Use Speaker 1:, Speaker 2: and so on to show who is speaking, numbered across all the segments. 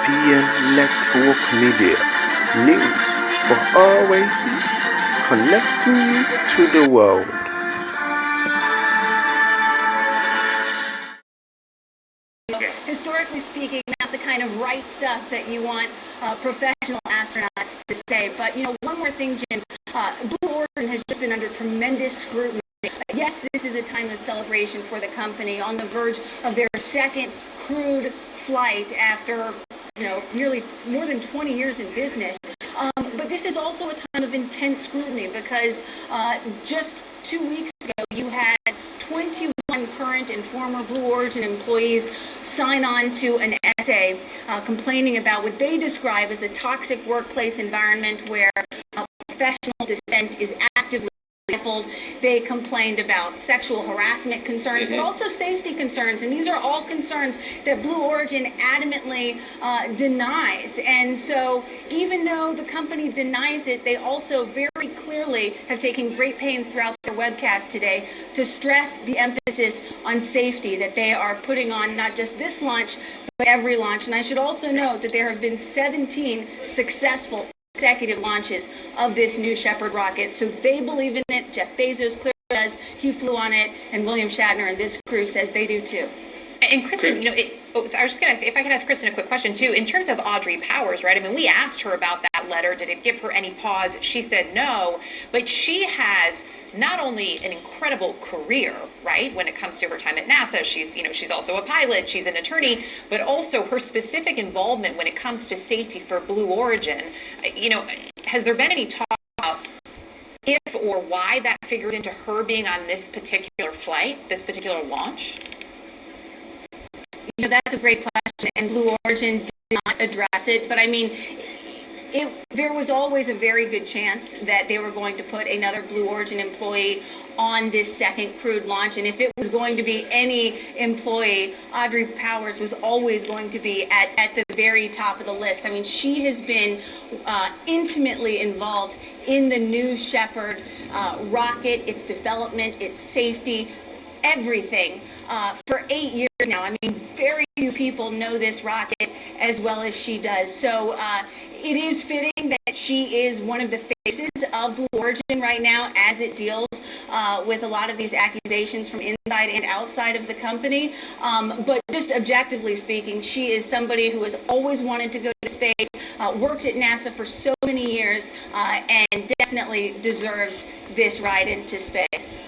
Speaker 1: ESPN Network Media. News for all races, connecting you to the world.
Speaker 2: Historically speaking, not the kind of right stuff that you want professional astronauts to say. But, one more thing, Jim. Blue Origin has just been under tremendous scrutiny. Yes, this is a time of celebration for the company on the verge of their second crewed flight after, nearly more than 20 years in business. But this is also a time of intense scrutiny because just 2 weeks ago, you had 21 current and former Blue Origin employees sign on to an essay complaining about what they describe as a toxic workplace environment where professional dissent is actively stifled. They complained about sexual harassment concerns, but also safety concerns. And these are all concerns that Blue Origin adamantly denies. And so even though the company denies it, they also very clearly have taken great pains throughout their webcast today to stress the emphasis on safety that they are putting on not just this launch, but every launch. And I should also note that there have been 17 successful consecutive launches of this New Shepard rocket. So they believe in it. Jeff Bezos clearly does. He flew on it. And William Shatner and this crew says they do too.
Speaker 3: And Kristen, I was just going to say, if I could ask Kristen a quick question too, in terms of Audrey Powers, right? I mean, we asked her about that letter. Did it give her any pause? She said no, but she has not only an incredible career, right, when it comes to her time at NASA, she's also a pilot, she's an attorney, but also her specific involvement when it comes to safety for Blue Origin. Has there been any talk about if or why that figured into her being on this particular flight, this particular launch?
Speaker 2: That's a great question, and Blue Origin did not address it, but I mean, there was always a very good chance that they were going to put another Blue Origin employee on this second crewed launch, and if it was going to be any employee, Audrey Powers was always going to be at the very top of the list. I mean, she has been intimately involved in the New Shepard rocket, its development, its safety, everything for 8 years now. I mean, very few people know this rocket as well as she does. So it is fitting that she is one of the faces of Blue Origin right now as it deals with a lot of these accusations from inside and outside of the company. But just objectively speaking, she is somebody who has always wanted to go to space, worked at NASA for so many years, and definitely deserves this ride into space.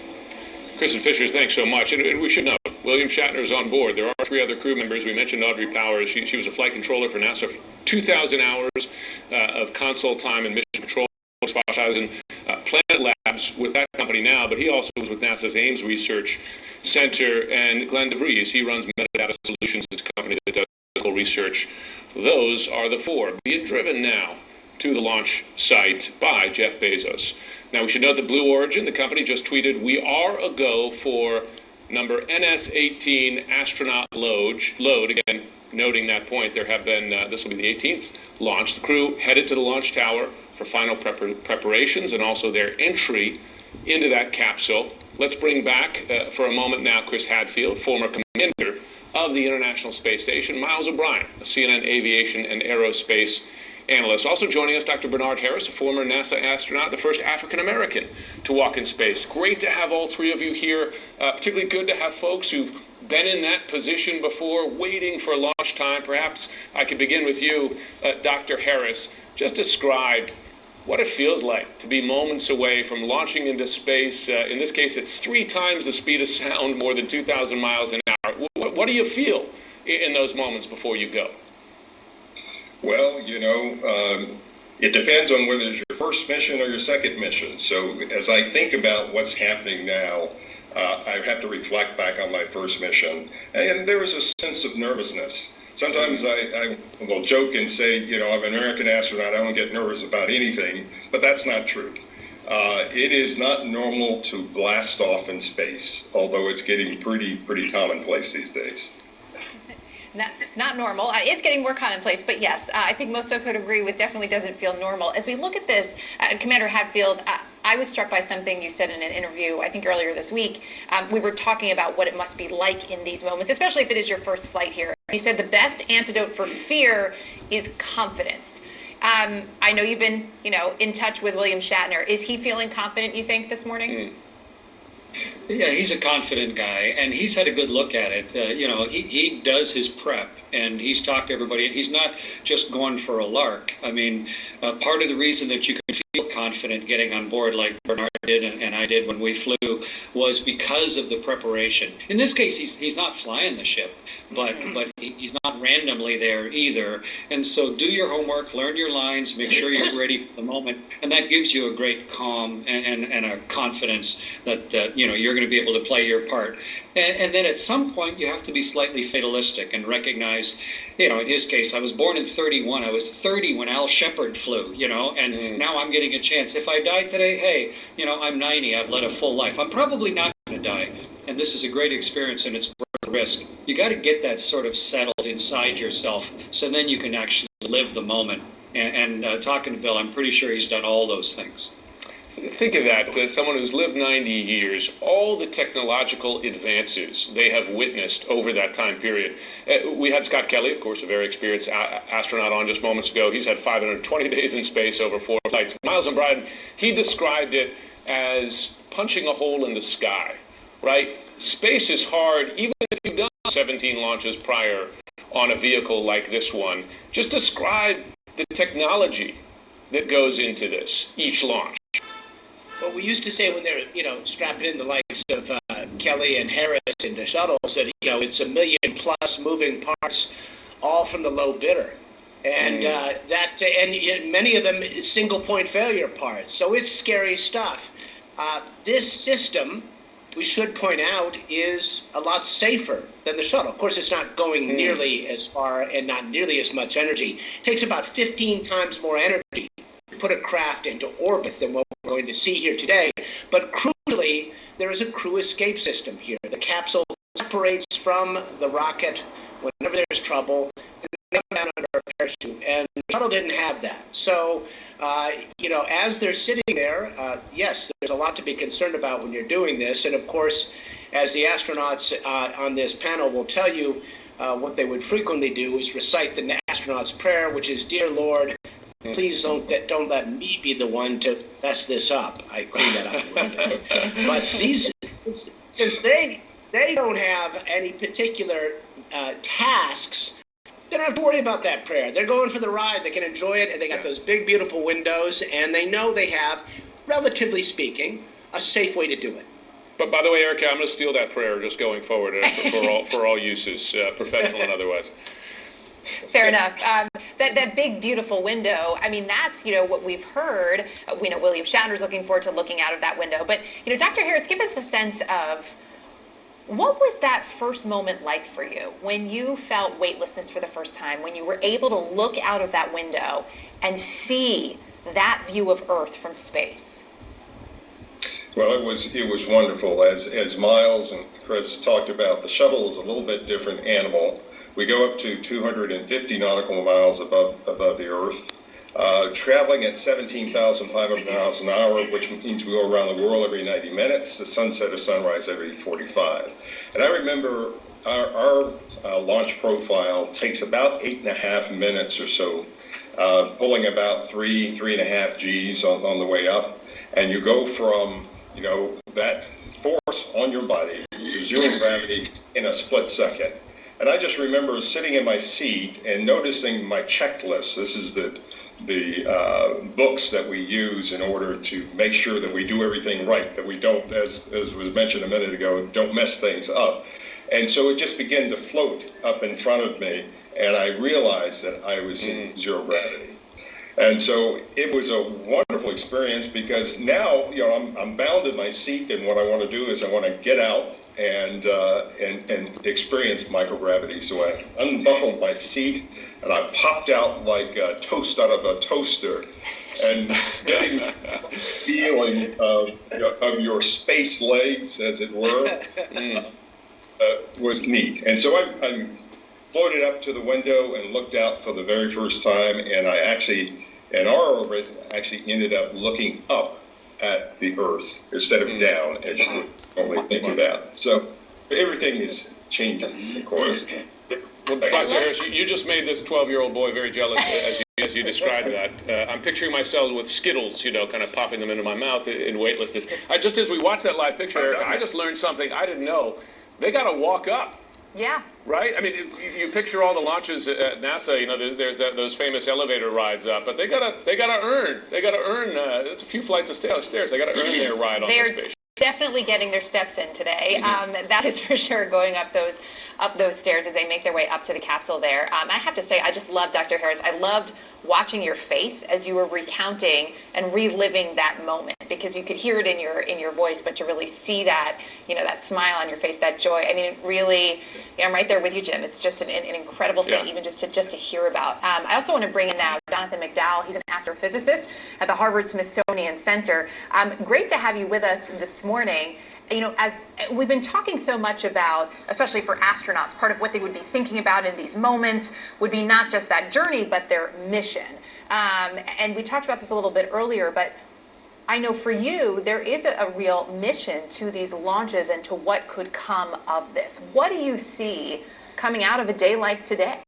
Speaker 4: Kristen Fisher, thanks so much. And we should know, William Shatner is on board. There are 3 other crew members. We mentioned Audrey Powers. She was a flight controller for NASA for 2,000 hours of console time and mission control, 5,000 Planet Labs with that company now, but he also was with NASA's Ames Research Center. And Glenn DeVries, he runs Metadata Solutions, it's a company that does medical research. Those are the 4 being driven now to the launch site by Jeff Bezos. Now, we should note that Blue Origin, the company, just tweeted, "We are a go for number NS-18 astronaut load." Again, noting that point, there have been, this will be the 18th launch. The crew headed to the launch tower for final preparations and also their entry into that capsule. Let's bring back, for a moment now, Chris Hadfield, former commander of the International Space Station, Miles O'Brien, a CNN aviation and aerospace analyst. Also joining us, Dr. Bernard Harris, a former NASA astronaut, the first African-American to walk in space. Great to have all 3 of you here. Particularly good to have folks who've been in that position before, waiting for launch time. Perhaps I could begin with you, Dr. Harris. Just describe what it feels like to be moments away from launching into space. In this case, it's 3 times the speed of sound, more than 2,000 miles an hour. What do you feel in those moments before you go?
Speaker 5: Well, it depends on whether it's your first mission or your second mission. So as I think about what's happening now, I have to reflect back on my first mission. And there was a sense of nervousness. Sometimes I will joke and say, I'm an American astronaut, I don't get nervous about anything, but that's not true. It is not normal to blast off in space, although it's getting pretty commonplace these days.
Speaker 3: Not normal. It's getting more commonplace, but yes, I think most of us would agree with definitely doesn't feel normal. As we look at this, Commander Hadfield, I was struck by something you said in an interview, I think earlier this week. We were talking about what it must be like in these moments, especially if it is your first flight here. You said the best antidote for fear is confidence. I know you've been, in touch with William Shatner. Is he feeling confident, you think, this morning?
Speaker 6: Yeah, he's a confident guy, and he's had a good look at it. He does his prep, and he's talked to everybody. He's not just going for a lark. I mean, part of the reason that you can feel confident getting on board, like Bernard did and I did when we flew, was because of the preparation. In this case, he's not flying the ship, but he's not randomly there either. And so do your homework, learn your lines, make sure you're ready for the moment, and that gives you a great calm and a confidence that you're going to be able to play your part. And then at some point, you have to be slightly fatalistic and recognize, in his case, I was born in 31. I was 30 when Al Shepard flew, and now I'm getting a chance. If I die today, hey, I'm 90. I've led a full life. I'm probably not going to die. And this is a great experience, and it's worth the risk. You got to get that sort of settled inside yourself, so then you can actually live the moment. And talking to Bill, I'm pretty sure he's done all those things.
Speaker 4: Think of that, someone who's lived 90 years, all the technological advances they have witnessed over that time period. We had Scott Kelly, of course, a very experienced astronaut on just moments ago. He's had 520 days in space over 4 flights. Miles O'Brien, he described it as punching a hole in the sky, right? Space is hard, even if you've done 17 launches prior on a vehicle like this one. Just describe the technology that goes into this, each launch.
Speaker 7: Well, we used to say when they're, strapping in the likes of Kelly and Harris into shuttles that, it's 1 million plus moving parts, all from the low bidder. And and many of them single point failure parts. So it's scary stuff. This system, we should point out, is a lot safer than the shuttle. Of course, it's not going nearly as far and not nearly as much energy. It takes about 15 times more energy to put a craft into orbit than what we're going to see here today. But crucially, there is a crew escape system here. The capsule separates from the rocket whenever there's trouble, and they come down under a parachute. And the shuttle didn't have that. So, as they're sitting there, yes, there's a lot to be concerned about when you're doing this. And of course, as the astronauts on this panel will tell you, what they would frequently do is recite the astronaut's prayer, which is, "Dear Lord, please don't let me be the one to mess this up." I cleaned that up a little bit. But since they don't have any particular tasks, they don't have to worry about that prayer. They're going for the ride. They can enjoy it, and they got those big, beautiful windows, and they know they have, relatively speaking, a safe way to do it.
Speaker 4: But by the way, Erica, I'm going to steal that prayer just going forward for all uses, professional and otherwise.
Speaker 3: Fair enough. That big, beautiful window, I mean, that's, what we've heard. We know William Shatner's looking forward to looking out of that window. But, Dr. Harris, give us a sense of what was that first moment like for you when you felt weightlessness for the first time, when you were able to look out of that window and see that view of Earth from space?
Speaker 5: Well, it was wonderful. As Miles and Chris talked about, the shuttle is a little bit different animal. We go up to 250 nautical miles above the Earth, traveling at 17,500 miles an hour, which means we go around the world every 90 minutes, the sunset or sunrise every 45. And I remember our launch profile takes about 8.5 minutes or so, pulling about 3.5 Gs on the way up. And you go from, that force on your body to zero gravity in a split second. And I just remember sitting in my seat and noticing my checklist. This is the books that we use in order to make sure that we do everything right, that we don't, as was mentioned a minute ago, don't mess things up. And so it just began to float up in front of me, and I realized that I was in zero gravity. And so it was a wonderful experience because now, I'm bound in my seat, and what I want to do is I want to get out and experience microgravity. So I unbuckled my seat and I popped out like a toast out of a toaster, and getting the feeling of your space legs, as it were, was neat. And so I floated up to the window and looked out for the very first time, and I actually, in our orbit, ended up looking up at the Earth instead of down, as you would normally think about. So everything is changes, of course.
Speaker 4: Well, Dr. Harris, you just made this 12-year-old boy very jealous as you described that. I'm picturing myself with Skittles, kind of popping them into my mouth in weightlessness. Just as we watched that live picture, Erica, I just learned something I didn't know. They got to walk up.
Speaker 3: Yeah.
Speaker 4: Right? I mean, you picture all the launches at NASA. There's those famous elevator rides up, but they gotta earn. It's a few flights of stairs. They gotta earn their ride on the space.
Speaker 3: Definitely getting their steps in today. That is for sure, going up those stairs as they make their way up to the capsule there. I have to say, I just love Dr. Harris. I loved watching your face as you were recounting and reliving that moment, because you could hear it in your voice, but to really see that, that smile on your face, that joy. I mean, it really, I'm right there with you, Jim. It's just an incredible thing, even just to hear about. I also want to bring in now Jonathan McDowell. He's an astrophysicist at the Harvard-Smithsonian Center. Great to have you with us this morning. As we've been talking so much about, especially for astronauts, part of what they would be thinking about in these moments would be not just that journey, but their mission. And we talked about this a little bit earlier, but I know for you, there is a real mission to these launches and to what could come of this. What do you see coming out of a day like today?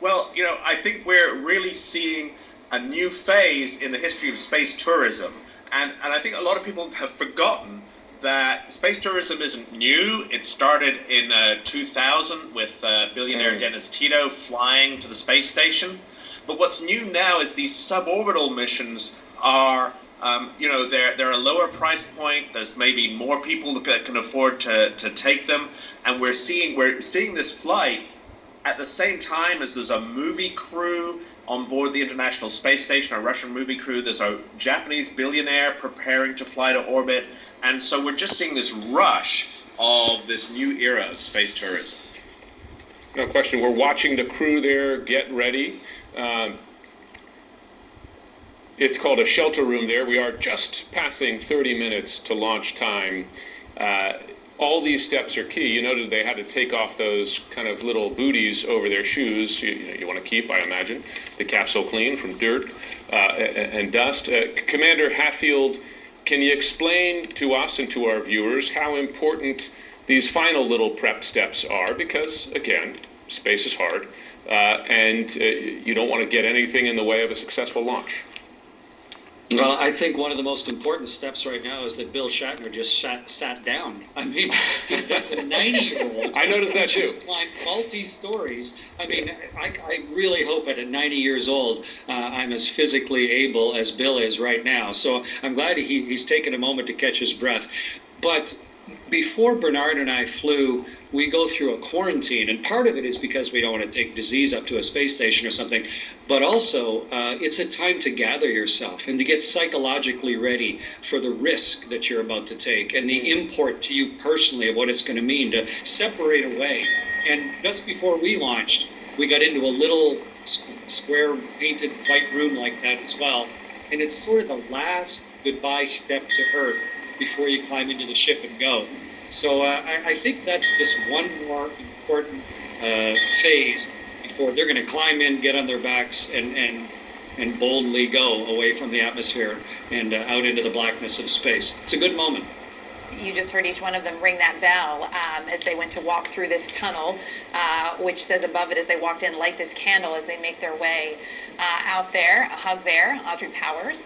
Speaker 8: Well, I think we're really seeing a new phase in the history of space tourism. And I think a lot of people have forgotten that space tourism isn't new. It started in 2000 with billionaire Dennis Tito flying to the space station. But what's new now is these suborbital missions are, they're a lower price point. There's maybe more people that can afford to take them. And we're seeing this flight at the same time as there's a movie crew on board the International Space Station, a Russian movie crew. There's a Japanese billionaire preparing to fly to orbit. And so we're just seeing this rush of this new era of space tourism.
Speaker 4: No question. We're watching the crew there get ready. It's called a shelter room there. We are just passing 30 minutes to launch time. All these steps are key. You noted they had to take off those kind of little booties over their shoes. You want to keep, I imagine, the capsule clean from dirt and dust. Commander Hatfield, can you explain to us and to our viewers how important these final little prep steps are? Because, again, space is hard, and you don't want to get anything in the way of a successful launch.
Speaker 6: Well, I think one of the most important steps right now is that Bill Shatner just sat down. I mean, that's a 90-year-old.
Speaker 4: I noticed that too.
Speaker 6: Just climbed multi-stories. I mean, I really hope at 90 years old, I'm as physically able as Bill is right now. So I'm glad he's taken a moment to catch his breath. But before Bernard and I flew, we go through a quarantine, and part of it is because we don't want to take disease up to a space station or something, but also it's a time to gather yourself and to get psychologically ready for the risk that you're about to take and the import to you personally of what it's going to mean to separate away. And just before we launched, we got into a little square painted white room like that as well, and it's sort of the last goodbye step to Earth before you climb into the ship and go. So I think that's just one more important phase before they're going to climb in, get on their backs, and boldly go away from the atmosphere and out into the blackness of space. It's a good moment.
Speaker 3: You just heard each one of them ring that bell as they went to walk through this tunnel, which says above it as they walked in, light this candle as they make their way out there. A hug there, Audrey Powers.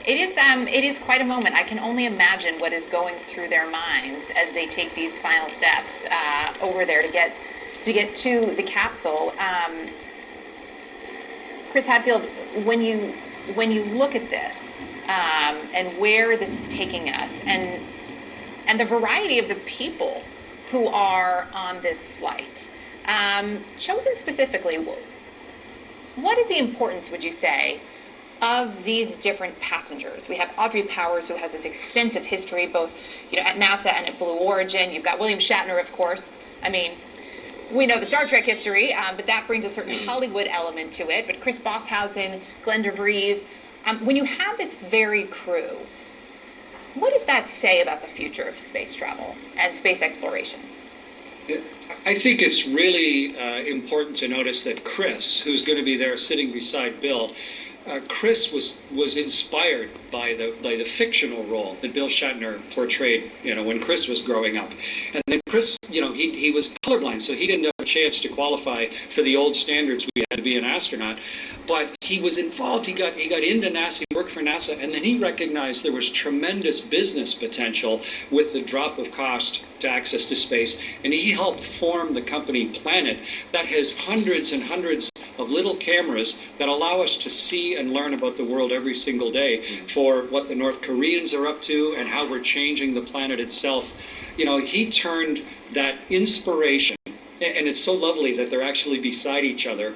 Speaker 3: It is quite a moment. I can only imagine what is going through their minds as they take these final steps over there to get to the capsule. Chris Hadfield, when you look at this and where this is taking us, and the variety of the people who are on this flight, chosen specifically, what is the importance, would you say, of these different passengers? We have Audrey Powers, who has this extensive history, both at NASA and at Blue Origin. You've got William Shatner, of course. I mean, we know the Star Trek history, but that brings a certain Hollywood element to it. But Chris Bosshausen, Glenn DeVries, when you have this varied crew, what does that say about the future of space travel and space exploration?
Speaker 6: I think it's really important to notice that Chris, who's going to be there sitting beside Bill, Chris was inspired by the fictional role that Bill Shatner portrayed, when Chris was growing up. And then Chris, he was colorblind, so he didn't have a chance to qualify for the old standards we had to be an astronaut. But he was involved. He got into NASA. He worked for NASA, and then he recognized there was tremendous business potential with the drop of cost to access to space, and he helped form the company Planet that has hundreds and hundreds of little cameras that allow us to see and learn about the world every single day, for what the North Koreans are up to and how we're changing the planet itself. He turned that inspiration, and it's so lovely that they're actually beside each other,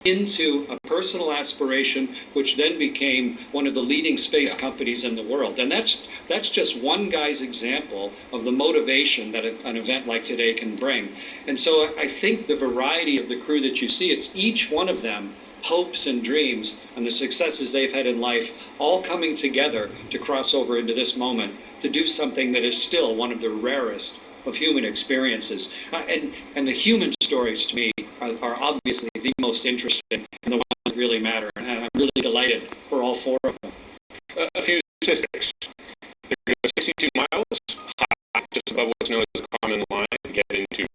Speaker 6: into a personal aspiration, which then became one of the leading space companies in the world. And that's just one guy's example of the motivation that an event like today can bring. And so I think the variety of the crew that you see, it's each one of them hopes and dreams and the successes they've had in life all coming together to cross over into this moment to do something that is still one of the rarest of human experiences. And the human stories, to me, are obviously the most interesting and the ones that really matter. And I'm really delighted for all four of them.
Speaker 4: A few statistics. They're going to go 62 miles, high, just above what's known as the common line, to get into.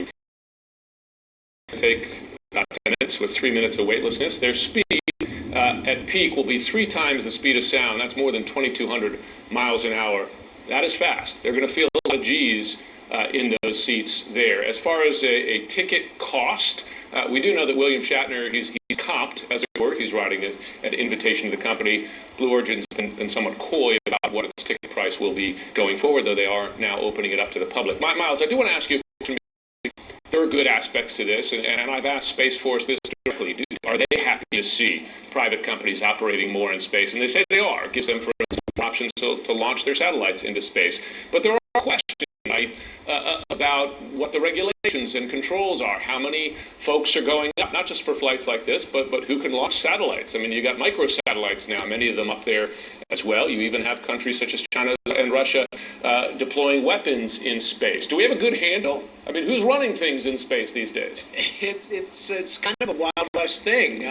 Speaker 4: Take about 10 minutes with 3 minutes of weightlessness. Their speed at peak will be 3 times the speed of sound. That's more than 2,200 miles an hour. That is fast. They're going to feel a lot of G's in those seats there. As far as a ticket cost, we do know that William Shatner, he's comped, as it were. He's riding it at invitation to the company. Blue Origin's been somewhat coy about what its ticket price will be going forward, though they are now opening it up to the public. Miles, I do want to ask you a question. There are good aspects to this, and I've asked Space Force this directly. Are they happy to see private companies operating more in space? And they say they are. It gives them, for instance, options to launch their satellites into space. But there are questions, right, about what the regulations and controls are. How many folks are going up, not just for flights like this, but who can launch satellites? I mean, you got microsatellites now, many of them up there as well. You even have countries such as China and Russia deploying weapons in space. Do we have a good handle? I mean, who's running things in space these days?
Speaker 7: It's kind of a Wild West thing.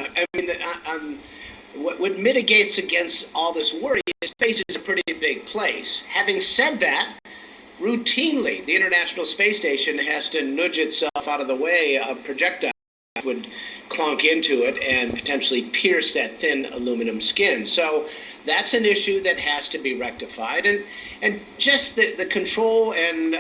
Speaker 7: What mitigates against all this worry is space is a pretty big place. Having said that, routinely, the International Space Station has to nudge itself out of the way of projectiles that would clonk into it and potentially pierce that thin aluminum skin. So that's an issue that has to be rectified. And just the control and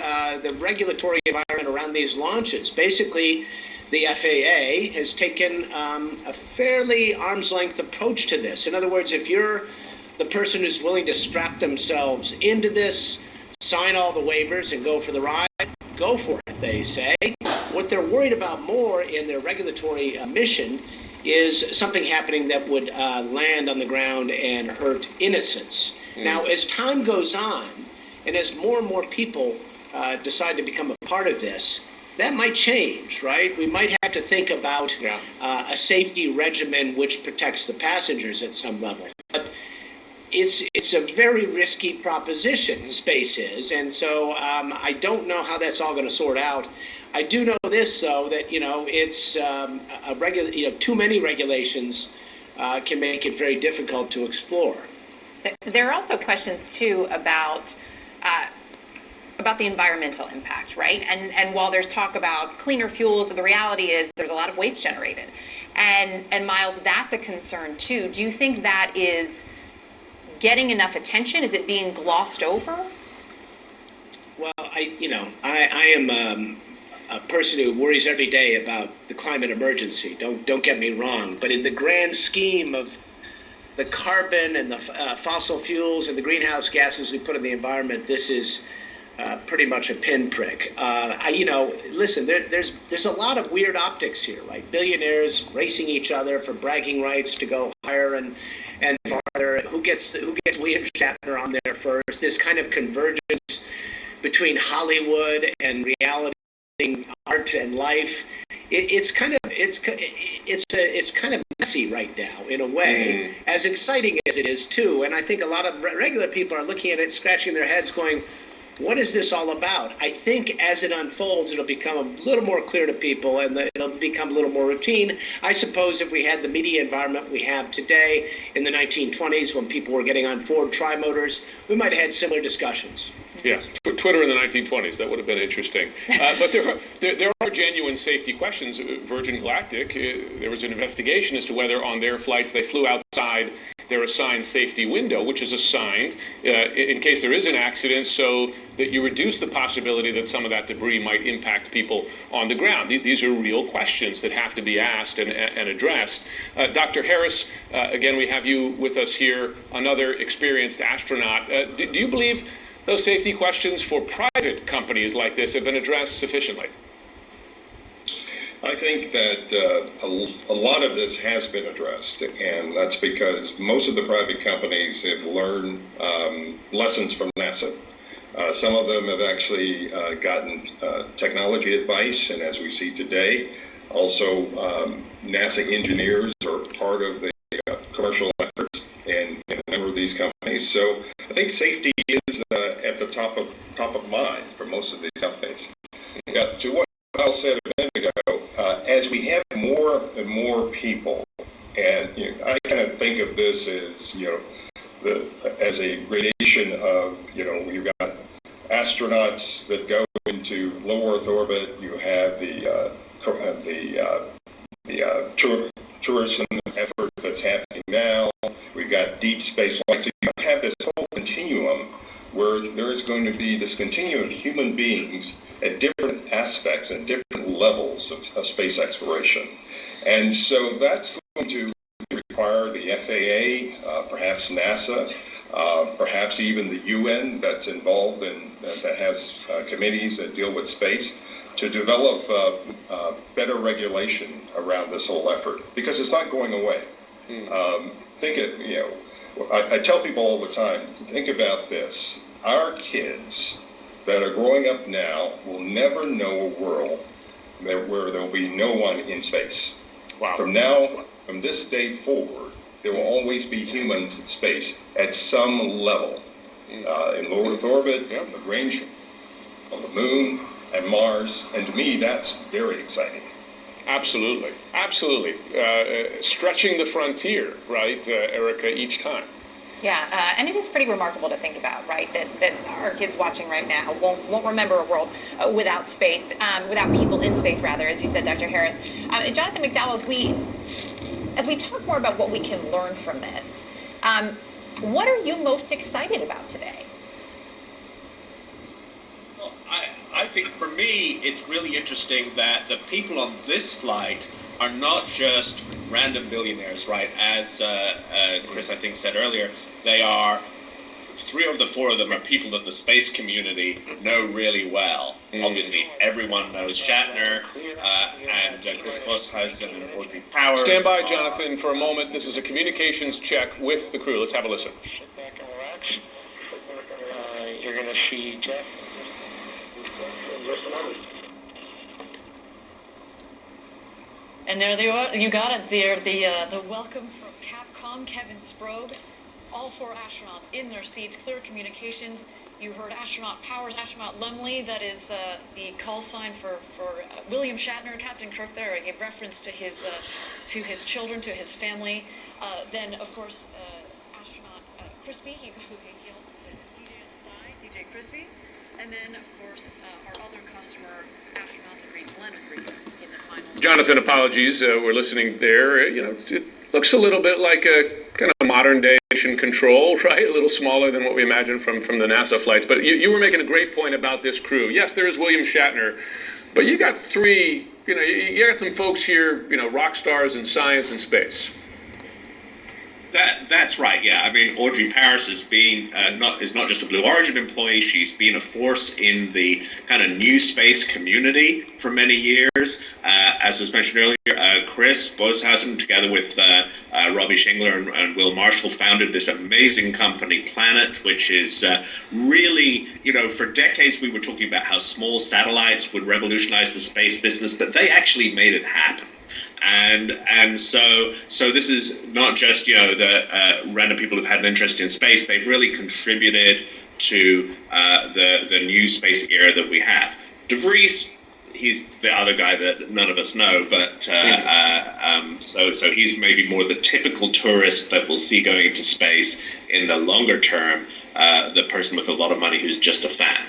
Speaker 7: the regulatory environment around these launches. Basically, the FAA has taken a fairly arm's-length approach to this. In other words, if you're the person who's willing to strap themselves into this, sign all the waivers and go for the ride, go for it, they say. What they're worried about more in their regulatory mission is something happening that would land on the ground and hurt innocents. Now, as time goes on, and as more and more people decide to become a part of this, that might change, right? We might have to think about a safety regimen which protects the passengers at some level. But it's a very risky proposition, space is, and so I don't know how that's all going to sort out. I do know this, though, that it's too many regulations can make it very difficult to explore.
Speaker 3: There are also questions too about the environmental impact, right? And while there's talk about cleaner fuels, the reality is there's a lot of waste generated, and Miles, that's a concern too. Do you think that is getting enough attention? Is it being glossed over?
Speaker 7: Well, I am a person who worries every day about the climate emergency. Don't get me wrong, but in the grand scheme of the carbon and the fossil fuels and the greenhouse gases we put in the environment, this is pretty much a pinprick. Listen, there's a lot of weird optics here, like billionaires racing each other for bragging rights to go higher and farther. Who gets William Shatner on there first? This kind of convergence between Hollywood and reality, art and life. It's kind of messy right now in a way, as exciting as it is too. And I think a lot of regular people are looking at it, scratching their heads, going, what is this all about? I think as it unfolds, it'll become a little more clear to people and it'll become a little more routine. I suppose if we had the media environment we have today in the 1920s when people were getting on Ford Tri-Motors, we might have had similar discussions.
Speaker 4: Yeah, Twitter in the 1920s, that would have been interesting. But there are genuine safety questions. Virgin Galactic, there was an investigation as to whether on their flights they flew outside their assigned safety window, which is assigned in case there is an accident, so that you reduce the possibility that some of that debris might impact people on the ground. These are real questions that have to be asked and addressed. Dr. Harris, again, we have you with us here, another experienced astronaut. Do you believe those safety questions for private companies like this have been addressed sufficiently?
Speaker 5: I think that a lot of this has been addressed, and that's because most of the private companies have learned lessons from NASA. Some of them have actually gotten technology advice, and as we see today, also NASA engineers are part of the commercial efforts in a number of these companies. So I think safety is at the top of mind for most of these companies. To what I said a minute ago, as we have more and more people, and I kind of think of this as as a gradation of you've got astronauts that go into low Earth orbit. You have the tourism effort that's happening now. We've got deep space flight. So you have this whole continuum where there is going to be this continuum of human beings at different aspects and different levels of space exploration. And so that's going to require the FAA, perhaps NASA, perhaps even the UN that's involved in, that has committees that deal with space, to develop better regulation around this whole effort, because it's not going away. I tell people all the time, think about this. Our kids that are growing up now will never know a world where there'll be no one in space.
Speaker 4: Wow.
Speaker 5: From this day forward, there will always be humans in space at some level. In low Earth orbit, Lagrange, on the moon, and Mars. And to me, that's very exciting.
Speaker 4: Absolutely. Stretching the frontier, right, Erica, each time.
Speaker 3: Yeah, and it is pretty remarkable to think about, right, that our kids watching right now won't remember a world without space, without people in space, rather, as you said, Dr. Harris. Jonathan McDowell, as we talk more about what we can learn from this, what are you most excited about today?
Speaker 8: Well, I think for me, it's really interesting that the people on this flight are not just random billionaires, right? As Chris, I think, said earlier, they are, 3 of the 4 of them are people that the space community know really well. Obviously, everyone knows Shatner and Chris Boshausen and Audrey Powers.
Speaker 4: Stand by, Jonathan, for a moment. This is a communications check with the crew. Let's have a listen.
Speaker 9: Sit back and relax. You're going to see Jeff in just a moment.
Speaker 10: And there they are. You got it there. The welcome from Capcom, Kevin Sprogge. All 4 astronauts in their seats, clear communications. You heard astronaut Powers, astronaut Lumley. That is the call sign for William Shatner. Captain Kirk there gave reference to his children, to his family. Then, of course, astronaut Crispy, who hailed the DJ on the side, DJ Crispy. And then, of course, our other customer astronaut that reads Leonard in the final.
Speaker 4: Jonathan, apologies. We're listening there. It looks a little bit like a kind of modern day mission control, right? A little smaller than what we imagine from the NASA flights. But you were making a great point about this crew. Yes, there is William Shatner, but you got 3, you got some folks here, rock stars in science and space.
Speaker 8: That's right. Yeah, I mean, Audrey Powers has been is not just a Blue Origin employee. She's been a force in the kind of new space community for many years. As was mentioned earlier, Chris Boshausen, together with Robbie Shingler and Will Marshall, founded this amazing company, Planet, which is really, for decades we were talking about how small satellites would revolutionize the space business, but they actually made it happen. And so this is not just the random people who've had an interest in space. They've really contributed to the new space era that we have. DeVries, he's the other guy that none of us know, but so he's maybe more the typical tourist that we'll see going into space. In the longer term, the person with a lot of money who's just a fan.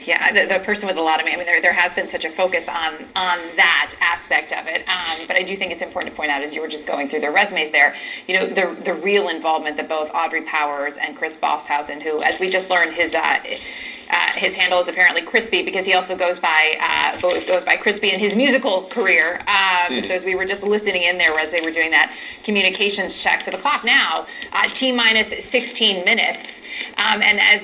Speaker 3: Yeah, the person with a lot of money. I mean, there has been such a focus on that aspect of it. But I do think it's important to point out, as you were just going through their resumes there, the real involvement that both Audrey Powers and Chris Bosshausen, who, as we just learned, his handle is apparently Crispy, because he also goes by Crispy in his musical career. So as we were just listening in there as they were doing that communications check, so the clock now, T-minus 16 minutes. And as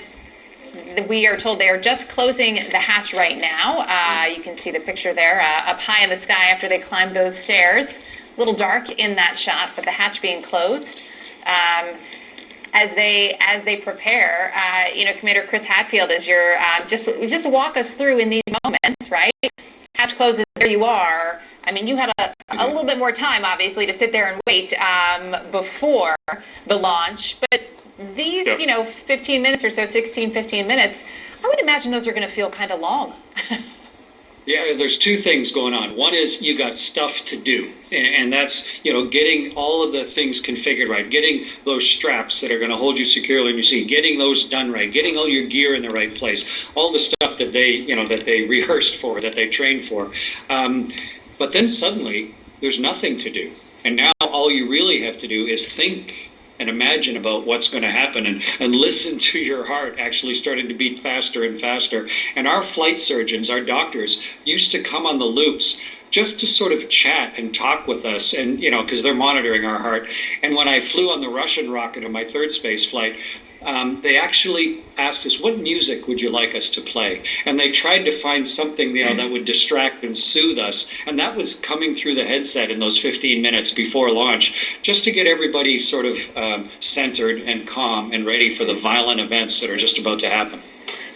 Speaker 3: we are told, they are just closing the hatch right now. You can see the picture there up high in the sky after they climbed those stairs. A little dark in that shot, but the hatch being closed. As they prepare, Commander Chris Hadfield, as you're just walk us through in these moments, right? Hatch closes, there you are. I mean, you had a little bit more time, obviously, to sit there and wait before the launch, but these, 15 minutes or so, 15 minutes, I would imagine those are going to feel kind of long.
Speaker 6: Yeah, there's two things going on. One is you got stuff to do, and that's, getting all of the things configured right, getting those straps that are going to hold you securely in your seat, getting those done right, getting all your gear in the right place, all the stuff that they rehearsed for, that they trained for. But then suddenly there's nothing to do. And now all you really have to do is think and imagine about what's going to happen, and listen to your heart actually starting to beat faster and faster. And our flight surgeons, our doctors, used to come on the loops just to sort of chat and talk with us, and because they're monitoring our heart. And when I flew on the Russian rocket on my third space flight, they actually asked us, what music would you like us to play? And they tried to find something that would distract and soothe us. And that was coming through the headset in those 15 minutes before launch, just to get everybody sort of centered and calm and ready for the violent events that are just about to happen.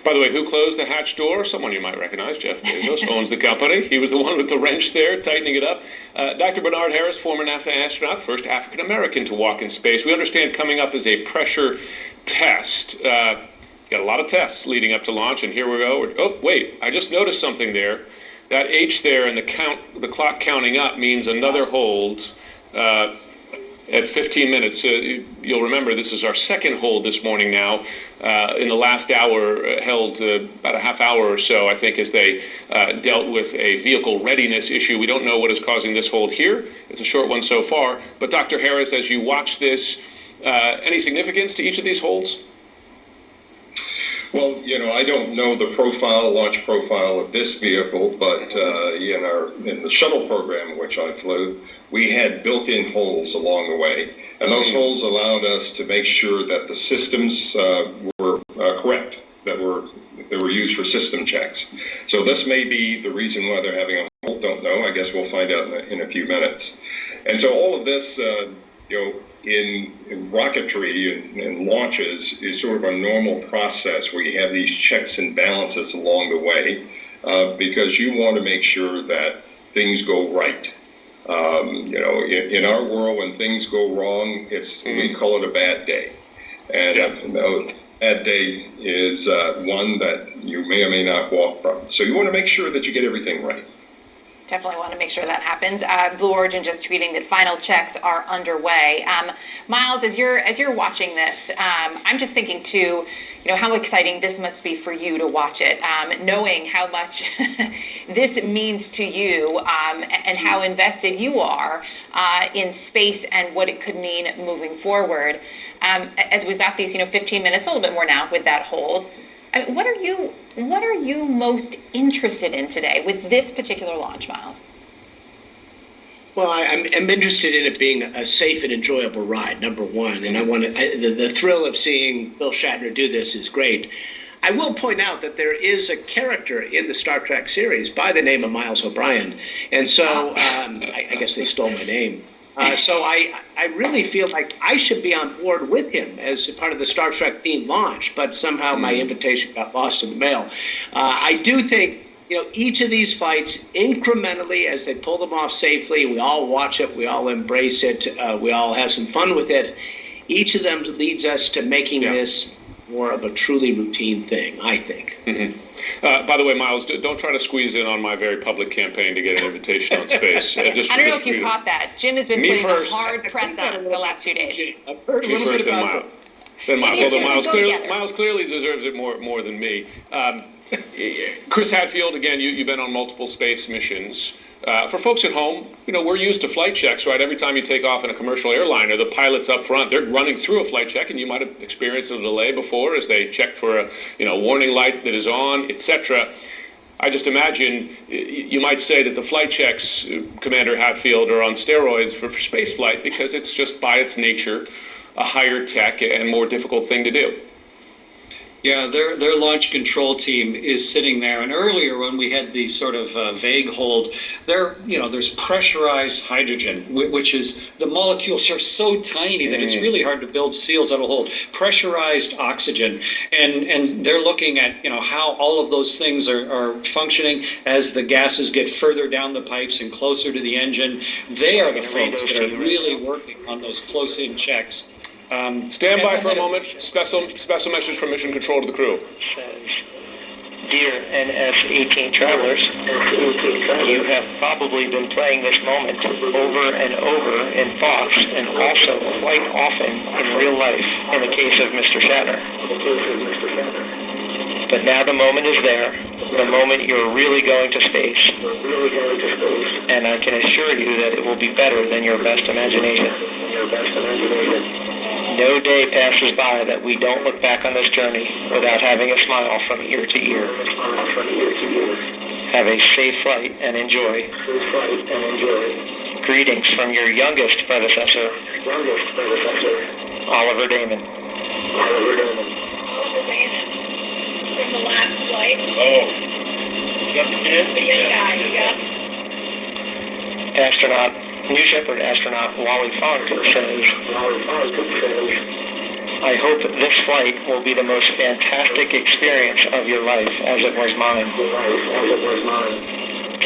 Speaker 4: By the way, who closed the hatch door? Someone you might recognize. Jeff Bezos owns the company. He was the one with the wrench there, tightening it up. Dr. Bernard Harris, former NASA astronaut, first African-American to walk in space. We understand coming up is a pressure test. Got a lot of tests leading up to launch, and here we go. Oh, wait, I just noticed something there. That H there and the clock counting up means another hold at 15 minutes. You'll remember this is our second hold this morning now. In the last hour, held about a half hour or so, I think, as they dealt with a vehicle readiness issue. We don't know what is causing this hold here. It's a short one so far. But Dr. Harris, as you watch this, any significance to each of these holds?
Speaker 5: Well, I don't know the launch profile of this vehicle, but in the shuttle program in which I flew, we had built-in holes along the way, and those holes allowed us to make sure that the systems were correct, that were used for system checks. So this may be the reason why they're having a hold. Don't know. I guess we'll find out in a few minutes. And so all of this, in rocketry and launches is sort of a normal process where you have these checks and balances along the way, because you want to make sure that things go right. In our world, when things go wrong, we call it a bad day. And a bad day is one that you may or may not walk from. So you want to make sure that you get everything right.
Speaker 3: Definitely want to make sure that happens. Blue Origin just tweeting that final checks are underway. Miles, as you're watching this, I'm just thinking too, how exciting this must be for you to watch it, knowing how much this means to you, and how invested you are in space and what it could mean moving forward. As we've got these, 15 minutes, a little bit more now with that hold. What are you most interested in today with this particular launch, Miles?
Speaker 7: Well, I'm interested in it being a safe and enjoyable ride, number one. And the thrill of seeing Bill Shatner do this is great. I will point out that there is a character in the Star Trek series by the name of Miles O'Brien. And so I guess they stole my name. So I really feel like I should be on board with him as part of the Star Trek themed launch, but somehow my invitation got lost in the mail. I do think each of these flights incrementally as they pull them off safely, we all watch it, we all embrace it, we all have some fun with it. Each of them leads us to making this more of a truly routine thing, I think.
Speaker 4: By the way, Miles, don't try to squeeze in on my very public campaign to get an invitation on space.
Speaker 3: I don't know if you caught that. Jim has been putting a hard press on the last few days.
Speaker 7: I've heard a little bit about this.
Speaker 4: Although Miles clearly deserves it more than me. Chris Hadfield, again, you've been on multiple space missions. For folks at home, we're used to flight checks, right? Every time you take off in a commercial airliner, the pilots up front, they're running through a flight check, and you might have experienced a delay before as they check for a warning light that is on, etc. I just imagine you might say that the flight checks, Commander Hadfield, are on steroids for space flight because it's just by its nature a higher tech and more difficult thing to do.
Speaker 6: Yeah, their launch control team is sitting there. And earlier when we had the sort of vague hold, there's pressurized hydrogen, which is, the molecules are so tiny that it's really hard to build seals that'll hold. Pressurized oxygen. And they're looking at, how all of those things are functioning as the gases get further down the pipes and closer to the engine. They are the folks that are really working on those close-in checks.
Speaker 4: Stand by for a moment. Special message from Mission Control to the crew.
Speaker 9: Says, dear NS-18 travelers, you have probably been playing this moment over and over in thoughts and also quite often in real life in the case of Mr. Shatner. But now the moment is there, the moment you're really going to space. And I can assure you that it will be better than your best imagination. No day passes by that we don't look back on this journey without having a smile from ear to ear. Have a safe flight and enjoy. Greetings from your youngest predecessor, Oliver Damon.
Speaker 11: From the last flight.
Speaker 9: Astronaut, New Shepard astronaut Wally Funk says, I hope this flight will be the most fantastic experience of your life as it was mine.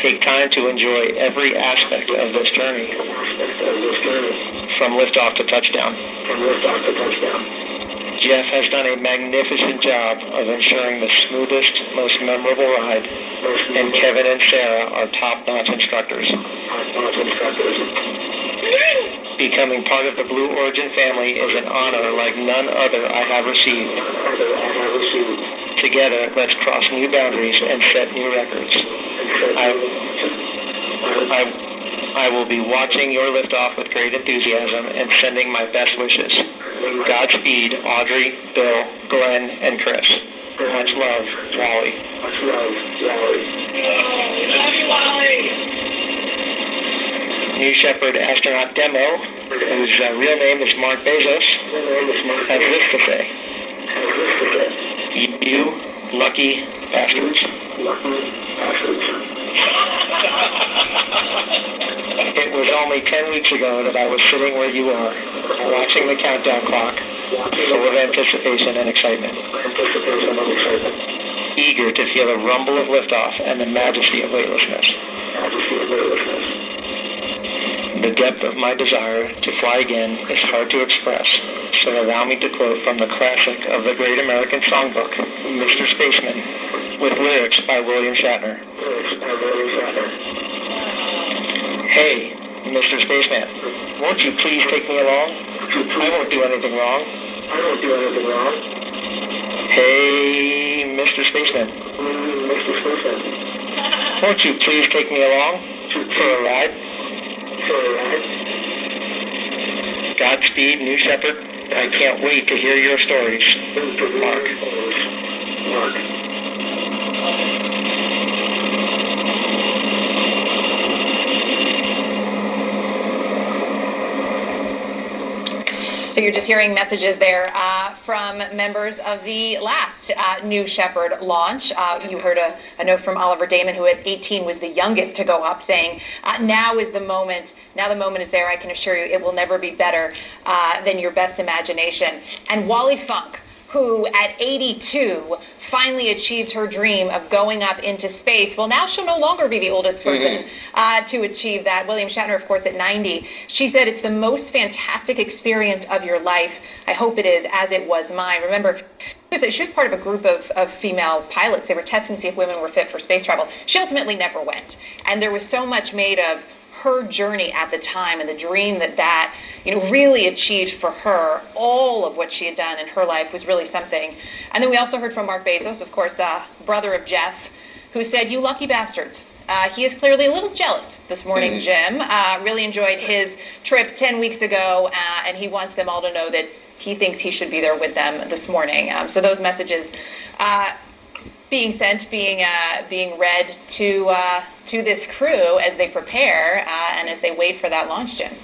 Speaker 9: Take time to enjoy every aspect of this journey. From liftoff to touchdown. Jeff has done a magnificent job of ensuring the smoothest, most memorable ride, and Kevin and Sarah are top-notch instructors. Becoming part of the Blue Origin family is an honor like none other I have received. Together, let's cross new boundaries and set new records. I will be watching your liftoff with great enthusiasm and sending my best wishes. Godspeed, Audrey, Bill, Glenn, and Chris. Much love, Wally.
Speaker 11: Love you, Wally.
Speaker 9: New Shepard astronaut Demo, whose real name is Mark Bezos, has this to say. You lucky bastards. It was only 10 weeks ago that I was sitting where you are, watching the countdown clock, full of anticipation and excitement. Eager to feel the rumble of liftoff and the majesty of weightlessness. The depth of my desire to fly again is hard to express, so allow me to quote from the classic of the Great American Songbook, Mr. Spaceman, with lyrics by William Shatner. Hey, Mr. Spaceman, won't you please take me along? I won't do anything wrong. Hey, Mr. Spaceman, won't you please take me along for a ride? Godspeed, New Shepard. I can't wait to hear your stories. Mark.
Speaker 3: So you're just hearing messages there from members of the last New Shepard launch. You heard a note from Oliver Damon, who at 18 was the youngest to go up, saying, now is the moment. Now the moment is there. I can assure you it will never be better than your best imagination. And Wally Funk, who at 82 finally achieved her dream of going up into space. Well, now she'll no longer be the oldest person to achieve that. William Shatner, of course, at 90. She said, "It's the most fantastic experience of your life. I hope it is, as it was mine." Remember, she was part of a group of female pilots. They were testing to see if women were fit for space travel. She ultimately never went. And there was so much made of her journey at the time and the dream that really achieved for her. All of what she had done in her life was really something. And then we also heard from Mark Bezos, of course, brother of Jeff, who said, "You lucky bastards." He is clearly a little jealous this morning, Jim. Really enjoyed his trip 10 weeks ago, and he wants them all to know that he thinks he should be there with them this morning. So those messages being sent, being read to this crew as they prepare and as they wait for that launch, Jim.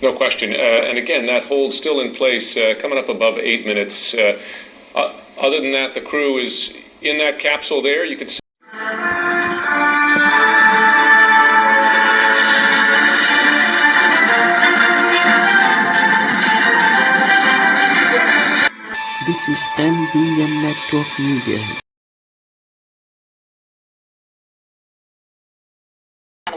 Speaker 4: No question. And again, that hold's still in place, coming up above 8 minutes. Other than that, the crew is in that capsule there. You could see.
Speaker 1: This is NBN Network Media.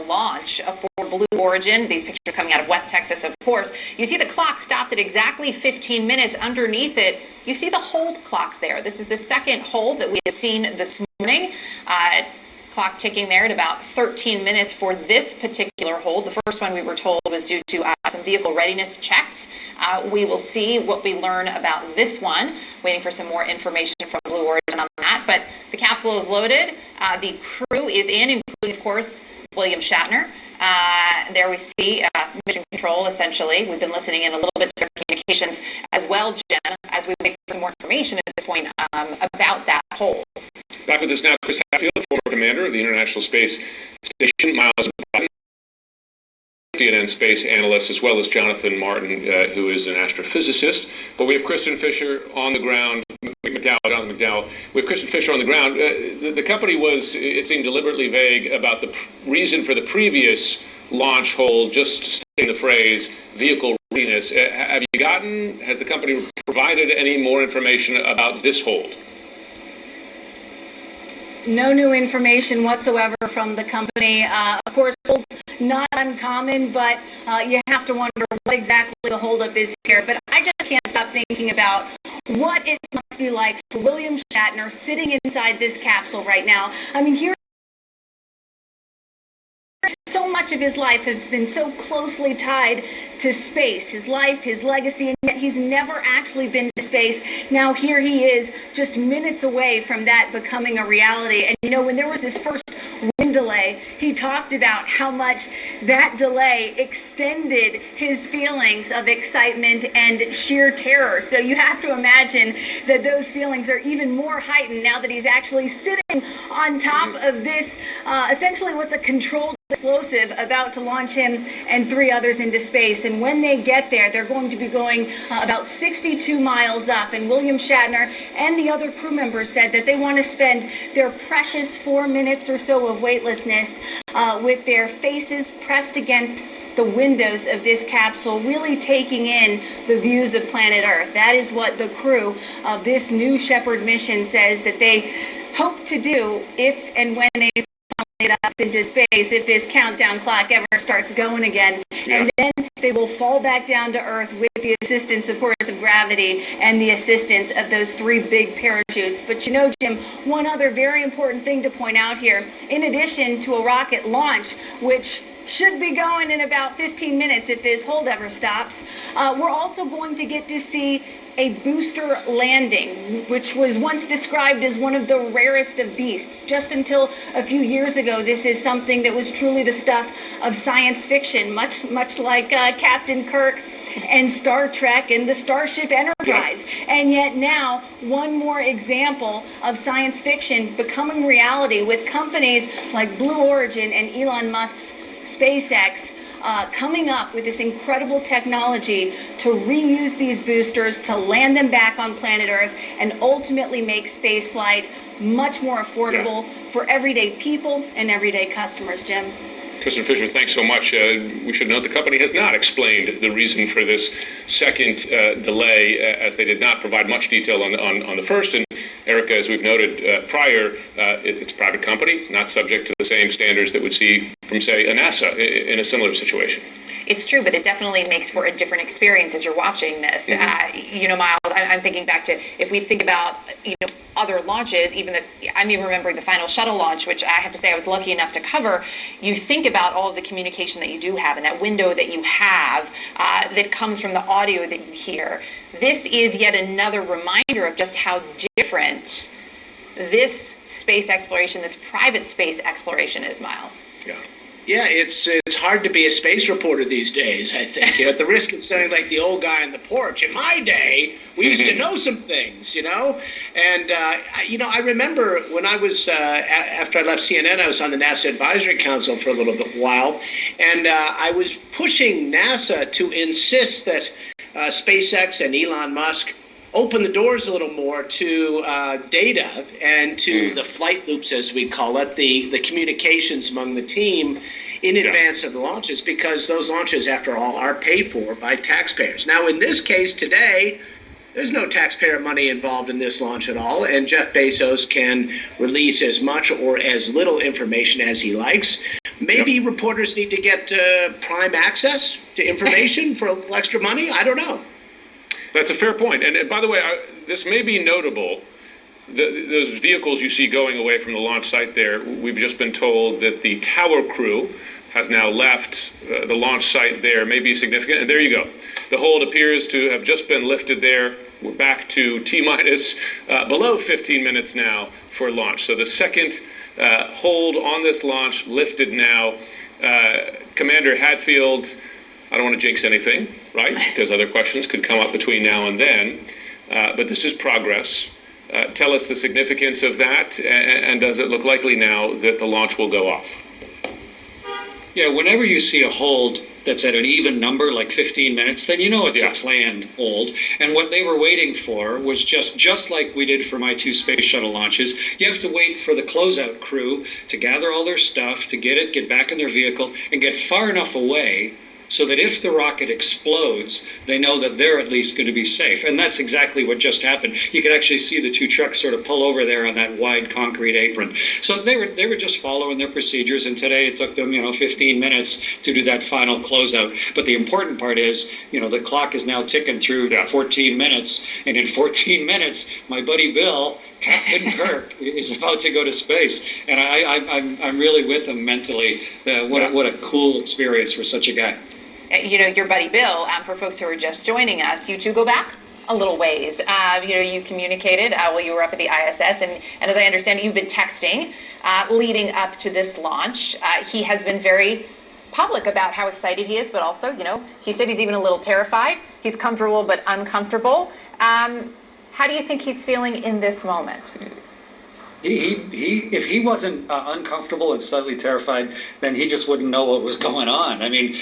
Speaker 3: Launch for Blue Origin. These pictures coming out of West Texas, of course. You see the clock stopped at exactly 15 minutes. Underneath it, you see the hold clock there. This is the second hold that we have seen this morning. Clock ticking there at about 13 minutes for this particular hold. The first one we were told was due to some vehicle readiness checks. We will see what we learn about this one. Waiting for some more information from Blue Origin on that. But the capsule is loaded. The crew is in, including, of course, William Shatner. There we see mission control, essentially. We've been listening in a little bit to their communications as well, Jim, as we wait for some more information at this point about that hold.
Speaker 4: Back with us now, Chris Hatfield, former commander of the International Space Station, Miles Biden, CNN space analyst, as well as Jonathan Martin, who is an astrophysicist. But we have Kristen Fisher on the ground. Jonathan McDowell. We have Kristen Fisher on the ground. The company was, it seemed, deliberately vague about the reason for the previous launch hold, just stating the phrase vehicle readiness. Has the company provided any more information about this hold?
Speaker 2: No new information whatsoever from the company. Of course, holds not uncommon, but you have to wonder what exactly the holdup is here. But I just can't stop thinking about what it must be like for William Shatner sitting inside this capsule right now. I mean, here, so much of his life has been so closely tied to space, his life, his legacy, and yet he's never actually been to space. Now here he is, just minutes away from that becoming a reality. And when there was this first wind delay, he talked about how much that delay extended his feelings of excitement and sheer terror. So you have to imagine that those feelings are even more heightened now that he's actually sitting on top of this, essentially what's a controlled explosive about to launch him and 3 others into space. And when they get there, they're going to be going about 62 miles up. And William Shatner and the other crew members said that they want to spend their precious 4 minutes or so of weightlessness with their faces pressed against the windows of this capsule, really taking in the views of planet Earth. That is what the crew of this New Shepard mission says that they hope to do if and when they it up into space, if this countdown clock ever starts going again. And then they will fall back down to Earth with the assistance, of course, of gravity and the assistance of those 3 big parachutes. But Jim, one other very important thing to point out here, in addition to a rocket launch, which should be going in about 15 minutes if this hold ever stops, we're also going to get to see a booster landing, which was once described as one of the rarest of beasts. Just until a few years ago, this is something that was truly the stuff of science fiction, much like Captain Kirk and Star Trek and the Starship Enterprise. And yet now, one more example of science fiction becoming reality with companies like Blue Origin and Elon Musk's SpaceX coming up with this incredible technology to reuse these boosters, to land them back on planet Earth, and ultimately make spaceflight much more affordable for everyday people and everyday customers, Jim.
Speaker 4: Kristen Fisher, thanks so much. We should note the company has not explained the reason for this second delay, as they did not provide much detail on the first. And Erica, as we've noted prior, it's a private company, not subject to the same standards that we'd see from, say, a NASA in a similar situation.
Speaker 3: It's true, but it definitely makes for a different experience as you're watching this.
Speaker 4: Mm-hmm.
Speaker 3: Miles, I'm thinking back to, if we think about, other launches, I'm even remembering the final shuttle launch, which I have to say I was lucky enough to cover. You think about all of the communication that you do have and that window that you have that comes from the audio that you hear. This is yet another reminder of just how different this space exploration, this private space exploration is, Miles.
Speaker 4: Yeah.
Speaker 7: Yeah, it's hard to be a space reporter these days, I think. At the risk of sounding like the old guy on the porch, in my day, we used to know some things, And, I remember when I was, after I left CNN, I was on the NASA Advisory Council for a little bit while, and I was pushing NASA to insist that SpaceX and Elon Musk open the doors a little more to data and to the flight loops, as we call it, the communications among the team in advance of the launches, because those launches, after all, are paid for by taxpayers. Now, in this case today, there's no taxpayer money involved in this launch at all, and Jeff Bezos can release as much or as little information as he likes. Maybe reporters need to get prime access to information for a little extra money. I don't know.
Speaker 4: That's a fair point. And by the way, this may be notable. Those vehicles you see going away from the launch site there, we've just been told that the tower crew has now left the launch site there. May be significant. And there you go. The hold appears to have just been lifted there. We're back to T-minus below 15 minutes now for launch. So the second hold on this launch lifted now. Commander Hadfield, I don't want to jinx anything, right? Because other questions could come up between now and then. But this is progress. Tell us the significance of that, and does it look likely now that the launch will go off?
Speaker 6: Yeah, whenever you see a hold that's at an even number, like 15 minutes, then you know it's a planned hold. And what they were waiting for was just like we did for my 2 space shuttle launches. You have to wait for the closeout crew to gather all their stuff, to get back in their vehicle, and get far enough away so that if the rocket explodes, they know that they're at least going to be safe. And that's exactly what just happened. You could actually see the 2 trucks sort of pull over there on that wide concrete apron. So they were just following their procedures, and today it took them, 15 minutes to do that final closeout. But the important part is, the clock is now ticking through 14 minutes, and in 14 minutes, my buddy Bill, Captain Kirk, is about to go to space, and I'm really with him mentally. What a cool experience for such a guy.
Speaker 3: Your buddy Bill, for folks who are just joining us, you two go back a little ways. You communicated while you were up at the ISS, and as I understand, you've been texting leading up to this launch. He has been very public about how excited he is, but also, he said he's even a little terrified. He's comfortable but uncomfortable. How do you think he's feeling in this moment?
Speaker 6: If he wasn't uncomfortable and slightly terrified, then he just wouldn't know what was going on. I mean,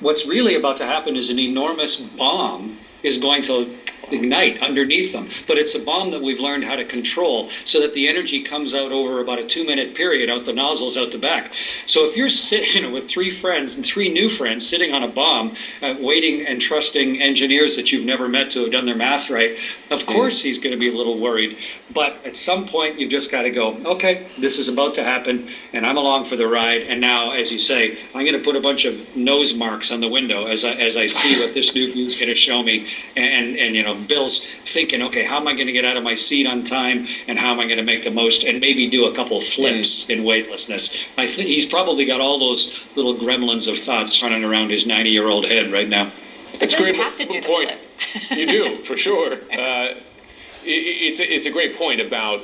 Speaker 6: what's really about to happen is an enormous bomb is going to ignite underneath them. But it's a bomb that we've learned how to control so that the energy comes out over about a 2-minute period out the nozzles out the back. So if you're sitting with 3 friends and 3 new friends sitting on a bomb, waiting and trusting engineers that you've never met to have done their math right, of course he's going to be a little worried. But at some point you've just got to go, okay, this is about to happen and I'm along for the ride. And now, as you say, I'm going to put a bunch of nose marks on the window as I see what this new view is going to show me. And you know, Bill's thinking, okay, how am I going to get out of my seat on time, and how am I going to make the most, and maybe do a couple flips in weightlessness. I think he's probably got all those little gremlins of thoughts running around his 90-year-old head right now.
Speaker 4: It's a great
Speaker 3: have to do the
Speaker 4: point.
Speaker 3: flip.
Speaker 4: You do, for sure. It's a great point about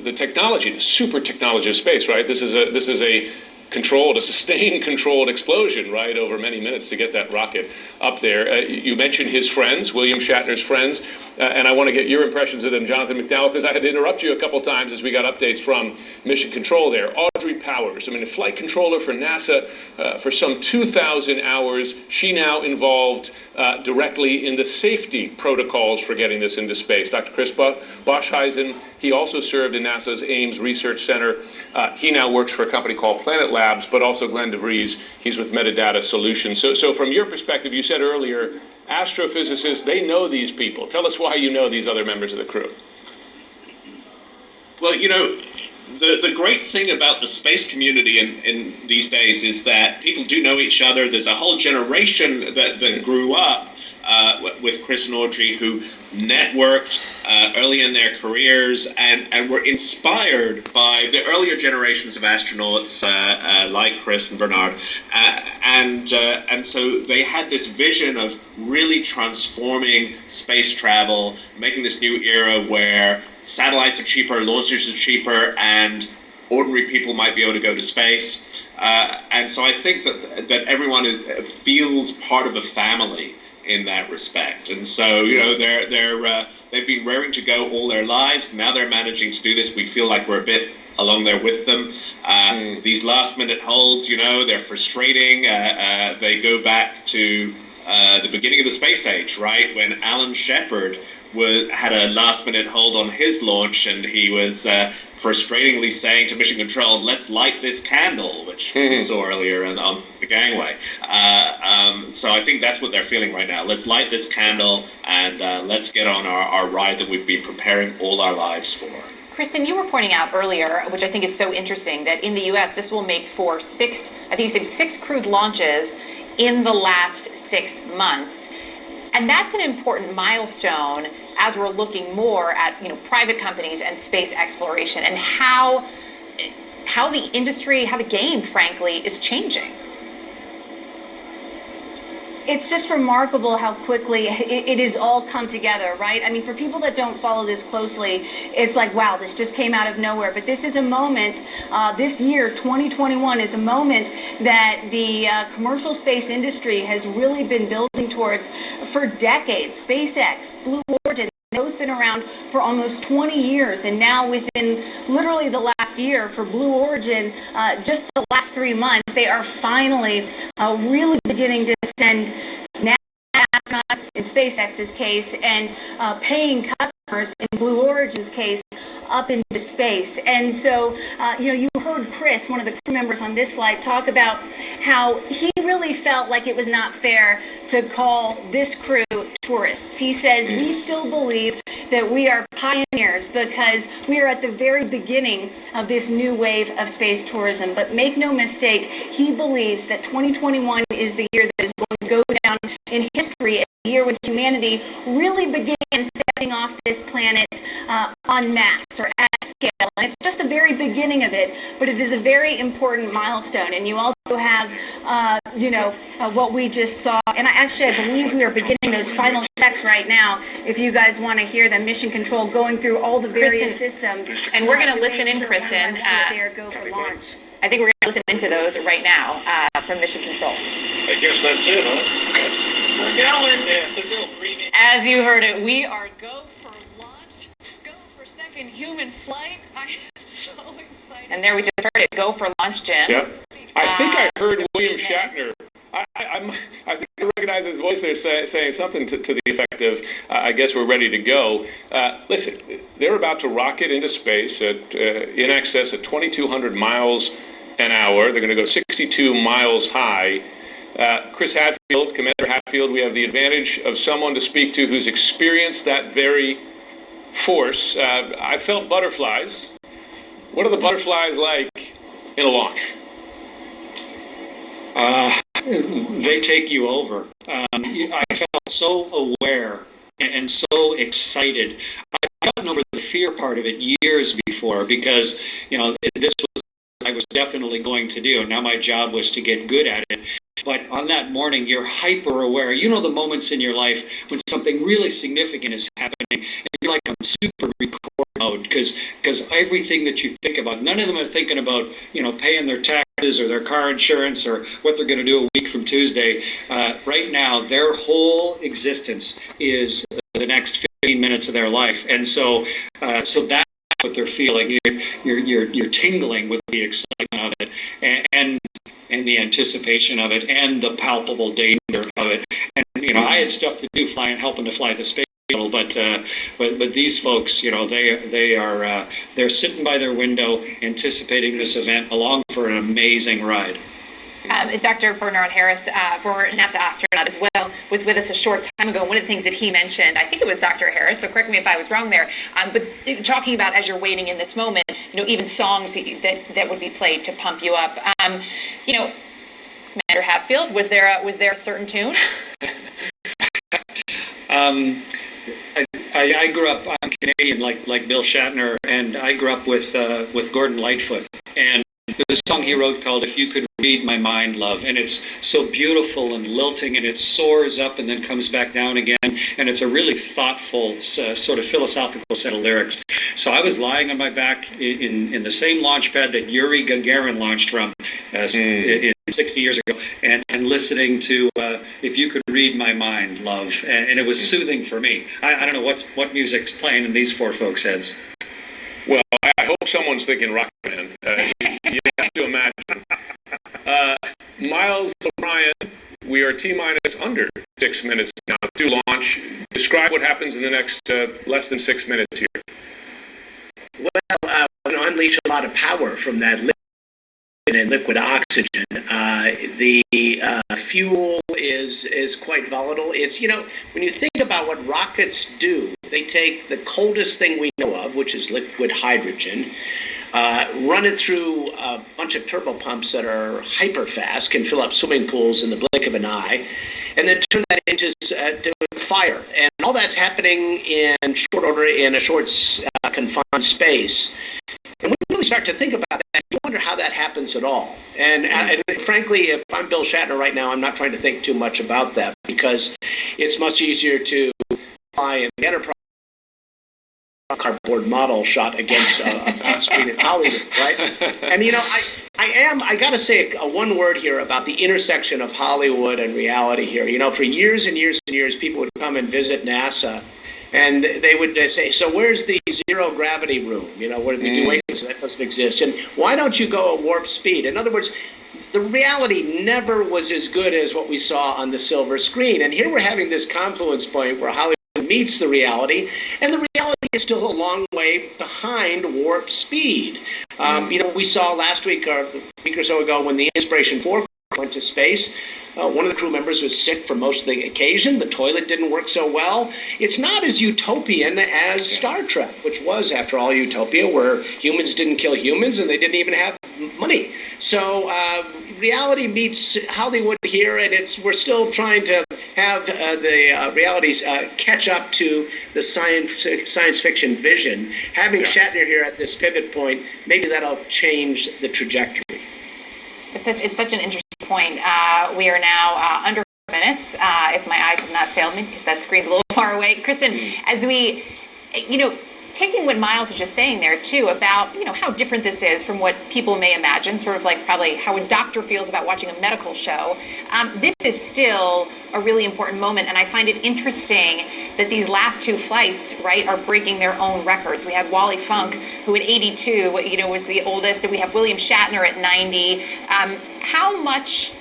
Speaker 4: the technology, the super technology of space, right? This is a controlled, a sustained controlled explosion, right, over many minutes to get that rocket up there. You mentioned his friends, William Shatner's friends, and I want to get your impressions of them, Jonathan McDowell, because I had to interrupt you a couple times as we got updates from Mission Control there. Audrey Powers, I mean, a flight controller for NASA for some 2,000 hours. She now involved directly in the safety protocols for getting this into space. Dr. Chris Boschheisen, He also served in NASA's Ames Research Center. He now works for a company called Planet Labs, but also Glenn DeVries. He's with Metadata Solutions. So from your perspective, you said earlier, astrophysicists, they know these people. Tell us why you know these other members of the crew.
Speaker 8: Well, the great thing about the space community in these days is that people do know each other. There's a whole generation that grew up with Chris and Audrey who networked early in their careers and were inspired by the earlier generations of astronauts like Chris and Bernard. And so they had this vision of really transforming space travel, making this new era where satellites are cheaper, launchers are cheaper, and ordinary people might be able to go to space. And so I think that everyone feels part of a family in that respect. And so, they've been raring to go all their lives. Now they're managing to do this. We feel like we're a bit along there with them. These last minute holds, they're frustrating. They go back to the beginning of the space age, right? When Alan Shepard had a last minute hold on his launch, and he was frustratingly saying to Mission Control, let's light this candle, which we saw earlier on the gangway. So I think that's what they're feeling right now. Let's light this candle and let's get on our ride that we've been preparing all our lives for.
Speaker 3: Kristen, you were pointing out earlier, which I think is so interesting, that in the U.S. this will make for six crewed launches in the last 6 months. And that's an important milestone as we're looking more at private companies and space exploration and how the industry, how the game, frankly, is changing.
Speaker 2: It's just remarkable how quickly it has all come together, right? I mean, for people that don't follow this closely, it's like, wow, this just came out of nowhere. But this is a moment, this year, 2021, is a moment that the commercial space industry has really been building towards for decades. SpaceX, Blue Origin, both been around for almost 20 years, and now within literally the last year for Blue Origin, just the last 3 months, they are finally really beginning to send NASA astronauts in SpaceX's case and paying customers in Blue Origin's case up into space. And so, you heard Chris, one of the crew members on this flight, talk about how he really felt like it was not fair to call this crew tourists. He says, we still believe that we are pioneers because we are at the very beginning of this new wave of space tourism. But make no mistake, he believes that 2021 is the year that is going to go down in history, a year when humanity really began setting off this planet en masse or at scale. And it's just the very beginning of it, but it is a very important milestone. And you also have, what we just saw. And I believe we are beginning those final checks right now. If you guys want to hear them, Mission Control going through all the various systems.
Speaker 3: And we're going to listen in, Kristen.
Speaker 2: Go for launch.
Speaker 3: I think we're going to listen into those right now from Mission Control.
Speaker 11: I guess that's it, huh? We're going. Yeah, it's a real preview.
Speaker 10: As you heard it, we are go for launch, go for second human flight. I am so excited.
Speaker 3: And there we just heard it, go for launch, Jim.
Speaker 4: Yep. I think I heard William Shatner. I think I recognize his voice there saying something to the effect of, I guess we're ready to go. Listen, they're about to rocket into space at in excess of 2,200 miles an hour. They're going to go 62 miles high. Chris Hadfield, Commander Hadfield, we have the advantage of someone to speak to who's experienced that very force. I felt butterflies. What are the butterflies like in a launch?
Speaker 6: They take you over. I felt so aware and so excited. I've gotten over the fear part of it years before because, this was what I was definitely going to do. Now my job was to get good at it. But on that morning, you're hyper aware. You know the moments in your life when something really significant is happening, and you're like, I'm super record mode because everything that you think about, none of them are thinking about, paying their taxes or their car insurance or what they're going to do a week from Tuesday. Right now, their whole existence is the next 15 minutes of their life, and so that's what they're feeling. You're tingling with the excitement of it, and the anticipation of it, and the palpable danger of it. And I had stuff to do, helping to fly the space shuttle, but but these folks, they're sitting by their window anticipating this event, along for an amazing ride.
Speaker 3: Dr. Bernard Harris, former NASA astronaut as well, was with us a short time ago. One of the things that he mentioned, I think it was Dr. Harris, so correct me if I was wrong there, but talking about as you're waiting in this moment, even songs that would be played to pump you up. Commander Hatfield, was there a certain tune?
Speaker 6: I grew up. I'm Canadian, like Bill Shatner, and I grew up with Gordon Lightfoot, and there's a song he wrote called "If You Could Read My Mind, Love," and it's so beautiful and lilting, and it soars up and then comes back down again, and it's a really thoughtful, sort of philosophical set of lyrics. So I was lying on my back in the same launch pad that Yuri Gagarin launched from 60 years ago, and listening to "If You Could Read My Mind, Love," and it was soothing for me. I don't know what music's playing in these four folks' heads.
Speaker 4: Well, I hope someone's thinking Rocketman. You have to imagine. Miles O'Brien, we are T-minus under 6 minutes now to launch. Describe what happens in the next less than 6 minutes here.
Speaker 7: Well, unleash a lot of power from that liquid oxygen. The fuel is quite volatile. It's, when you think about what rockets do, they take the coldest thing we know of, which is liquid hydrogen, run it through a bunch of turbopumps that are hyper fast, can fill up swimming pools in the blink of an eye, and then turn that into fire. And all that's happening in short order in a short confined space. And when you really start to think about that, you wonder how that happens at all. And frankly, if I'm Bill Shatner right now, I'm not trying to think too much about that, because it's much easier to fly in the Enterprise cardboard model shot against a screen in Hollywood, right? And I got to say one word here about the intersection of Hollywood and reality here. For years and years and years, people would come and visit NASA, and they would say, "So where's the zero gravity room? Where the do that doesn't exist, and why don't you go at warp speed?" In other words, the reality never was as good as what we saw on the silver screen. And here we're having this confluence point where Hollywood meets the reality, and the reality is still a long way behind warp speed. We saw last week or a week or so ago when the Inspiration 4 went to space, one of the crew members was sick for most of the occasion. The toilet didn't work so well. It's not as utopian as Star Trek, which was, after all, utopia, where humans didn't kill humans and they didn't even have money. So reality meets Hollywood here, and we're still trying to have the realities catch up to the science fiction vision. Having Shatner here at this pivot point, maybe that'll change the trajectory.
Speaker 3: It's such an interesting point. We are now under 4 minutes, if my eyes have not failed me, because that screen's a little far away. Kristen, as we, taking what Miles was just saying there too about, how different this is from what people may imagine, sort of like probably how a doctor feels about watching a medical show. This is still a really important moment, and I find it interesting that these last two flights, right, are breaking their own records. We had Wally Funk, who at 82, was the oldest, and we have William Shatner at 90. How much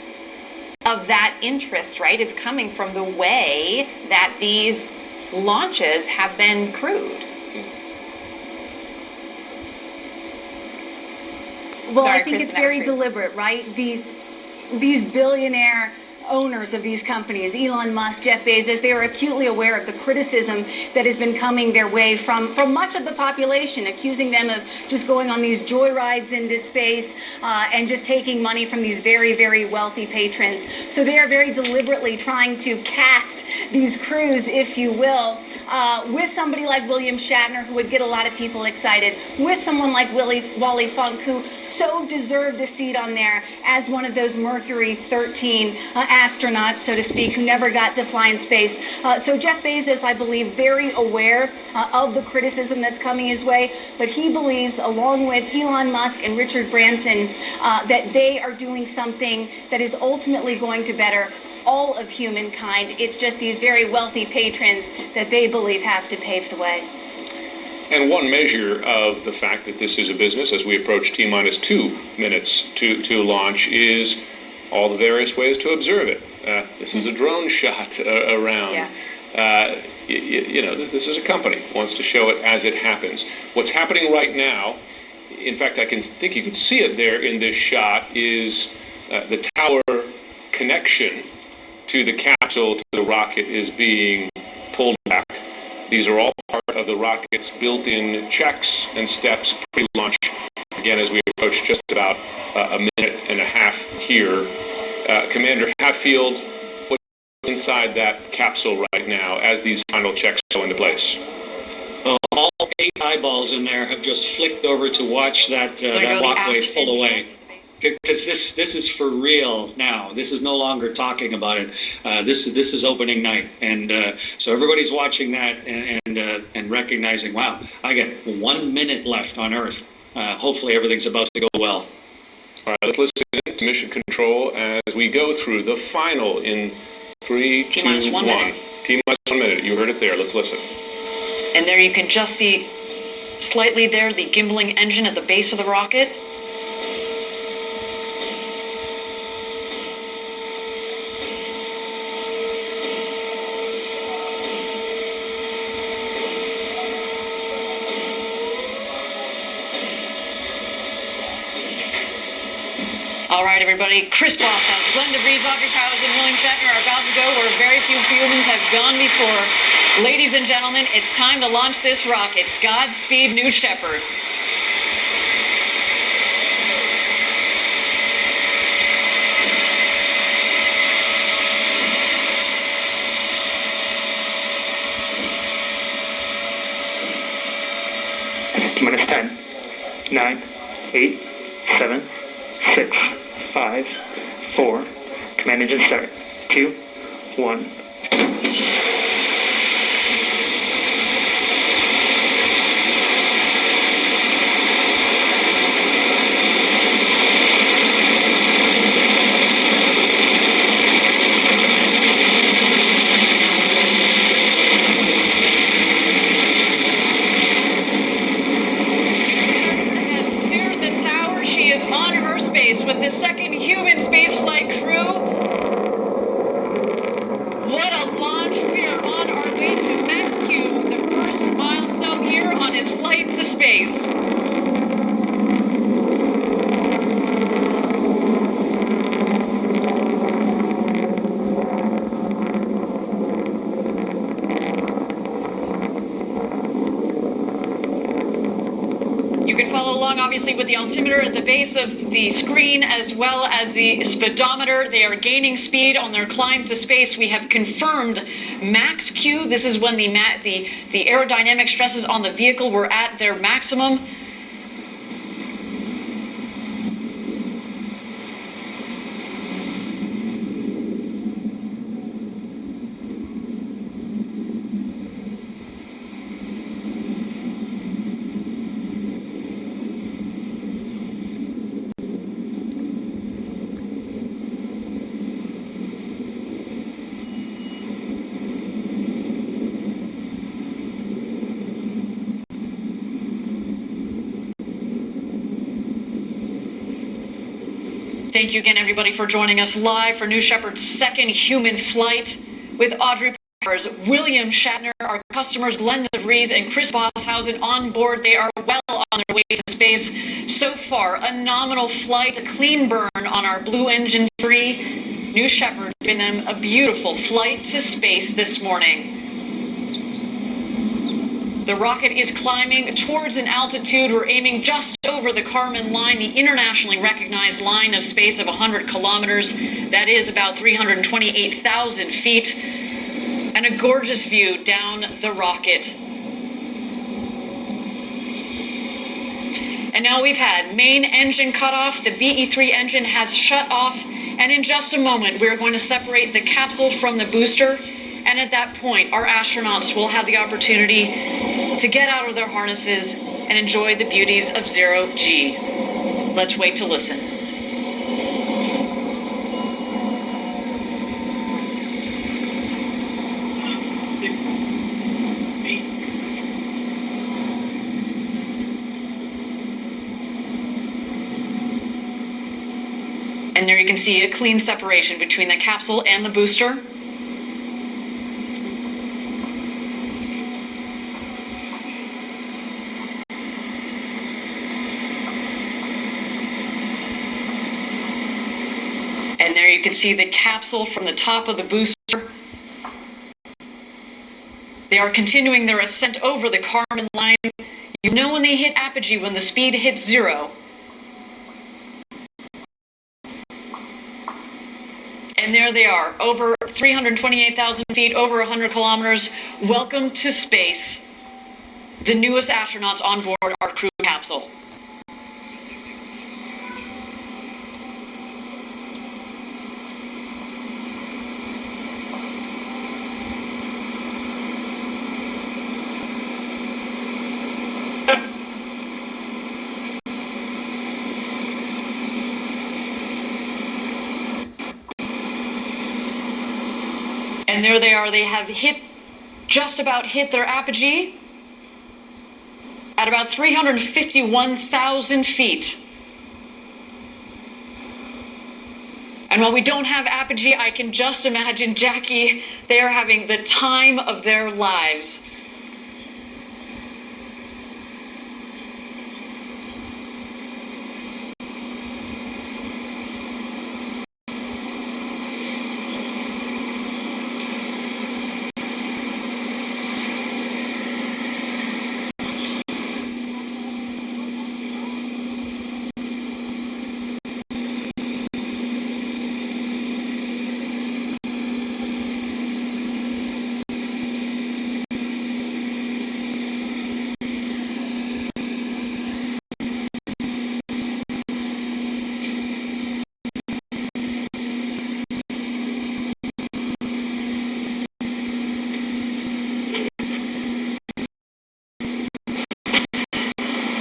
Speaker 3: of that interest, right, is coming from the way that these launches have been crewed?
Speaker 2: Well, I think it's very deliberate, right? These billionaire owners of these companies, Elon Musk, Jeff Bezos, they are acutely aware of the criticism that has been coming their way from much of the population, accusing them of just going on these joyrides into space and just taking money from these very, very wealthy patrons. So they are very deliberately trying to cast these crews, if you will, with somebody like William Shatner, who would get a lot of people excited, with someone like Wally Funk, who so deserved a seat on there as one of those Mercury 13 astronauts, so to speak, who never got to fly in space. So Jeff Bezos, I believe, very aware of the criticism that's coming his way, but he believes, along with Elon Musk and Richard Branson, that they are doing something that is ultimately going to better all of humankind. It's just these very wealthy patrons that they believe have to pave the way.
Speaker 4: And one measure of the fact that this is a business, as we approach T-minus 2 minutes to launch, is all the various ways to observe it. This is a drone shot around. This is a company wants to show it as it happens. What's happening right now, in fact, I think you can see it there in this shot, is the tower connection to the capsule, to the rocket, is being pulled back. These are all part of the rocket's built-in checks and steps pre-launch. Again, as we approach just about a minute and a half here, Commander Hatfield, what's inside that capsule right now as these final checks go into place?
Speaker 6: All 8 eyeballs in there have just flicked over to watch that walkway pull away. Because this is for real now. This is no longer talking about it. This is opening night, and so everybody's watching that and recognizing, wow, I got 1 minute left on Earth. Hopefully everything's about to go well.
Speaker 4: All right, let's listen to Mission Control as we go through the final in 3, 2, 1. T-minus 1 minute. You heard it there. Let's listen.
Speaker 10: And there you can just see slightly there the gimbaling engine at the base of the rocket. All right, everybody. Chris Boshoff, Glenn DeVries, Audrey Powers, and William Shatner are about to go where very few humans have gone before. Ladies and gentlemen, it's time to launch this rocket. Godspeed, New Shepard.
Speaker 9: Minus 10, 9, 8, 7, 6, 5, 4. Command engine start. 2, 1.
Speaker 10: With the second human spaceflight crew. What a launch. We are on our way to Max Q, the first milestone here on its flight to space. You can follow along, obviously, with the altimeter at the base of the screen, as well as the speedometer. They are gaining speed on their climb to space. We have confirmed max Q. This is when the aerodynamic stresses on the vehicle were at their maximum. Thank you again, everybody, for joining us live for New Shepard's second human flight with Audrey Powers, William Shatner, our customers Glenn DeVries and Chris Bosshausen on board. They are well on their way to space. So far, a nominal flight, a clean burn on our Blue Engine 3. New Shepard giving them a beautiful flight to space this morning. The rocket is climbing towards an altitude. We're aiming just over the Kármán line, the internationally recognized line of space of 100 kilometers. That is about 328,000 feet. And a gorgeous view down the rocket. And now we've had main engine cut off. The BE-3 engine has shut off. And in just a moment, we're going to separate the capsule from the booster. And at that point, our astronauts will have the opportunity to get out of their harnesses and enjoy the beauties of zero G. Let's wait to listen. And there you can see a clean separation between the capsule and the booster. you can see the capsule from the top of the booster. They are continuing their ascent over the Kármán line. You know when they hit apogee, when the speed hits 0. And there they are, over 328,000 feet, over 100 kilometers. Welcome to space. The newest astronauts on board our crew capsule. And there they are. They have just about hit their apogee at about 351,000 feet. And while we don't have apogee, I can just imagine Jackie, they are having the time of their lives.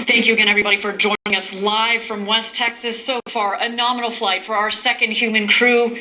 Speaker 10: Thank you again, everybody, for joining us live from West Texas. So far, a nominal flight for our second human crew.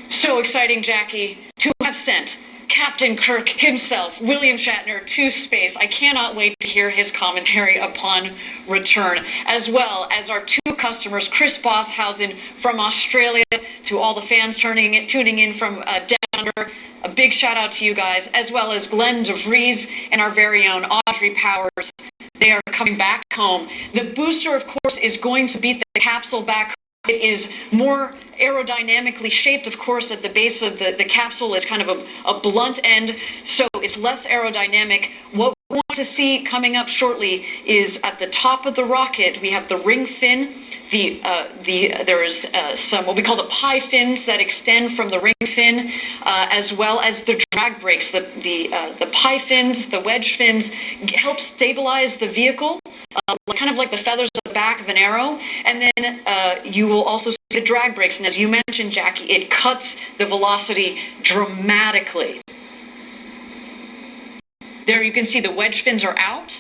Speaker 10: So exciting, Jackie, to have sent Captain Kirk himself, William Shatner, to space. I cannot wait to hear his commentary upon return, as well as our two customers, Chris Bosshausen from Australia, to all the fans tuning in from down under. A big shout out to you guys, as well as Glenn DeVries and our very own Audrey Powers. They are coming back home. The booster, of course, is going to beat the capsule back home. It is more aerodynamically shaped, of course, at the base of the capsule is kind of a blunt end, so it's less aerodynamic. What we want to see coming up shortly is at the top of the rocket, we have the ring fin. There's some what we call the pie fins that extend from the ring fin, as well as the drag brakes. The pie fins, the wedge fins, help stabilize the vehicle, kind of like the feathers on the back of an arrow. And then you will also see the drag brakes. And as you mentioned, Jackie, it cuts the velocity dramatically. There you can see the wedge fins are out.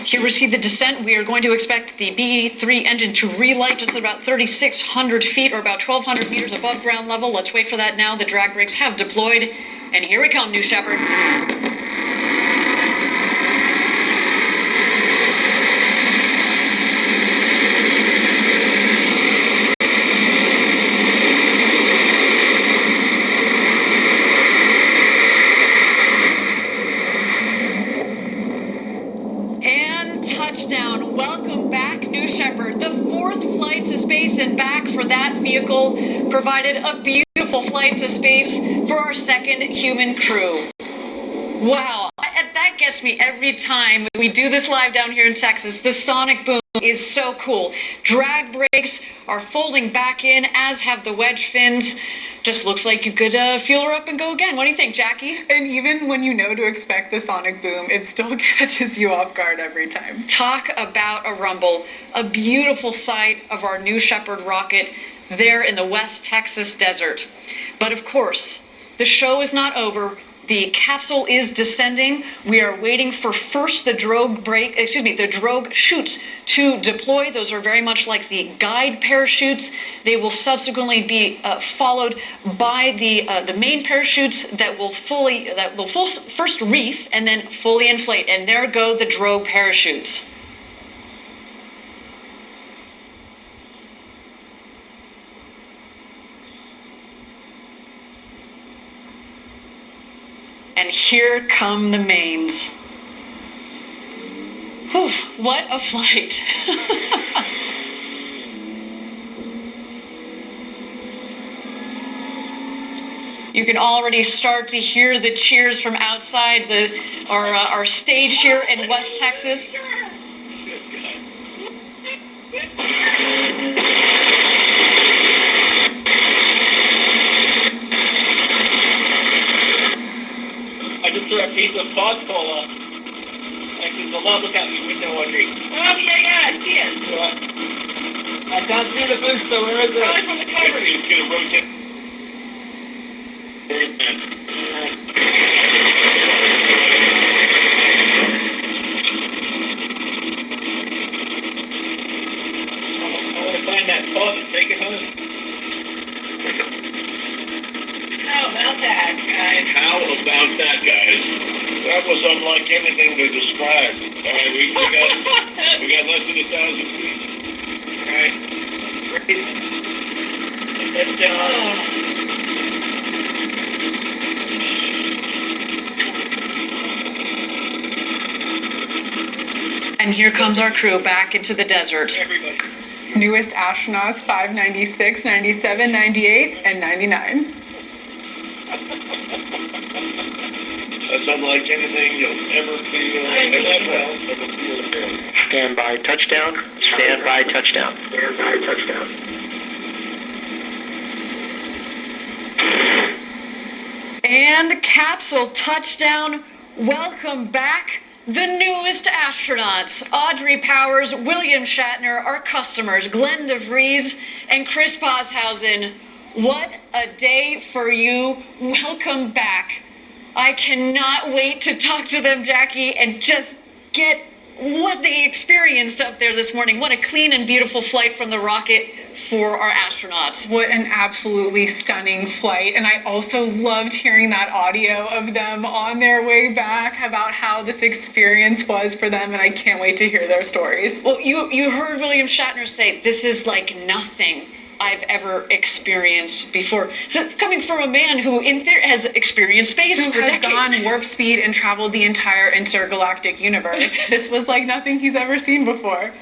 Speaker 10: Here we see the descent. We are going to expect the BE-3 engine to relight just about 3,600 feet or about 1,200 meters above ground level. Let's wait for that now. The drag brakes have deployed. And here we come, New Shepard. Touchdown. Welcome back, New Shepard. The fourth flight to space and back for that vehicle provided a beautiful flight to space for our second human crew. Wow, that gets me every time we do this live down here in Texas. The sonic boom is so cool. Drag brakes are folding back in, as have the wedge fins. Just looks like you could fuel her up and go again. What do you think, Jackie?
Speaker 12: And even when you know to expect the sonic boom, it still catches you off guard every time.
Speaker 10: Talk about a rumble. A beautiful sight of our New Shepard rocket there in the West Texas desert. But of course, the show is not over. The capsule is descending. We are waiting for first the drogue chutes to deploy. Those are very much like the guide parachutes. They will subsequently be followed by the main parachutes that will first reef and then fully inflate. And there go the drogue parachutes. And here come the mains. Whew, what a flight. You can already start to hear the cheers from outside our stage here in West Texas.
Speaker 11: I just threw a piece of fog cola. Like there's a lot look out the window, Audrey. Oh, yeah, I see it. I can't see the booster. Where is it? Probably from the cover. It's going to rotate. I want to find that pod and take it home. How about that, guys? How about that, guys? That was unlike anything they described. All right, we got less than 1,000 feet. All right. Great. Let's
Speaker 10: And here comes our crew back into the desert.
Speaker 11: everybody.
Speaker 12: Newest astronauts 596, 97, 98, and 99.
Speaker 11: That's unlike anything you'll ever feel.
Speaker 9: Stand by touchdown. Stand by touchdown. Stand by touchdown.
Speaker 10: And capsule touchdown. Welcome back. The newest astronauts, Audrey Powers, William Shatner, our customers, Glenn DeVries, and Chris Boshausen. What a day for you. Welcome back. I cannot wait to talk to them, Jackie, and just get what they experienced up there this morning. What a clean and beautiful flight from the rocket for our astronauts.
Speaker 12: What an absolutely stunning flight. And I also loved hearing that audio of them on their way back about how this experience was for them. And I can't wait to hear their stories.
Speaker 10: Well, you heard William Shatner say, this is like nothing I've ever experienced before. So coming from a man who in theory has experienced space
Speaker 12: Who
Speaker 10: for
Speaker 12: has
Speaker 10: decades.
Speaker 12: gone warp speed and traveled the entire intergalactic universe. This was like nothing he's ever seen before.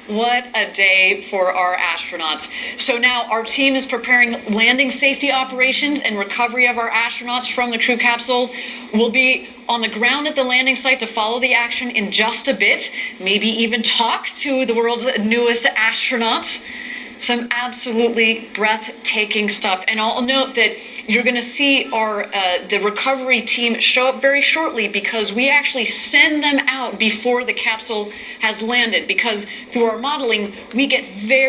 Speaker 10: What a day for our astronauts. So now our team is preparing landing safety operations and recovery of our astronauts from the crew capsule. We'll be on the ground at the landing site to follow the action in just a bit, maybe even talk to the world's newest astronauts. Some absolutely breathtaking stuff. And I'll note that you're going to see our the recovery team show up very shortly, because we actually send them out before the capsule has landed, because through our modeling, we get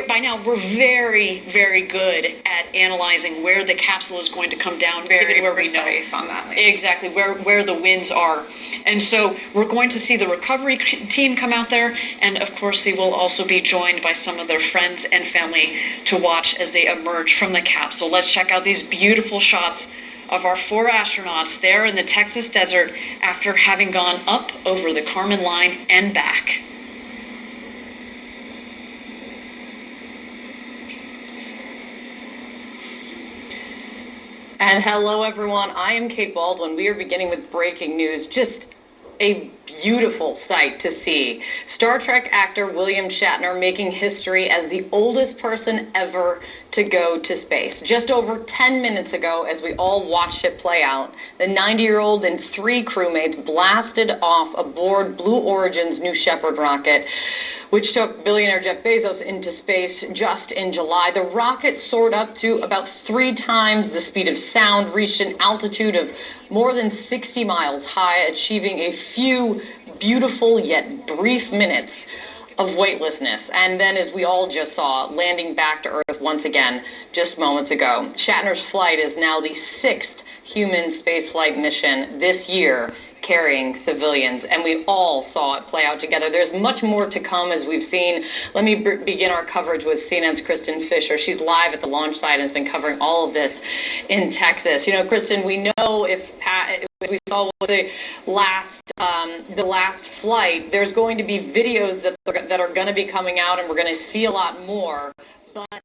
Speaker 10: by now we're very, very good at analyzing where the capsule is going to come down,
Speaker 12: Very
Speaker 10: given where
Speaker 12: precise
Speaker 10: we know
Speaker 12: on that landing.
Speaker 10: exactly where the winds are. And so we're going to see the recovery team come out there, and of course they will also be joined by some of their friends and family to watch as they emerge from the capsule. Let's check out these beautiful shots of our 4 astronauts there in the Texas desert after having gone up over the Kármán line and back.
Speaker 13: And hello, everyone. I am Kate Baldwin. We are beginning with breaking news. Just a beautiful sight to see. Star Trek actor William Shatner making history as the oldest person ever to go to space. Just over 10 minutes ago, as we all watched it play out, the 90-year-old and 3 crewmates blasted off aboard Blue Origin's New Shepard rocket, which took billionaire Jeff Bezos into space just in July. The rocket soared up to about 3 times the speed of sound, reached an altitude of more than 60 miles high, achieving a few beautiful yet brief minutes of weightlessness. And then, as we all just saw, landing back to Earth once again just moments ago. Shatner's flight is now the 6th human spaceflight mission this year carrying civilians, and we all saw it play out together. There's much more to come, as we've seen. Let me begin our coverage with CNN's Kristen Fisher. She's live at the launch site and has been covering all of this in Texas. You know, Kristen, we know as we saw with the last flight, there's going to be videos that are going to be coming out, and we're going to see a lot more. But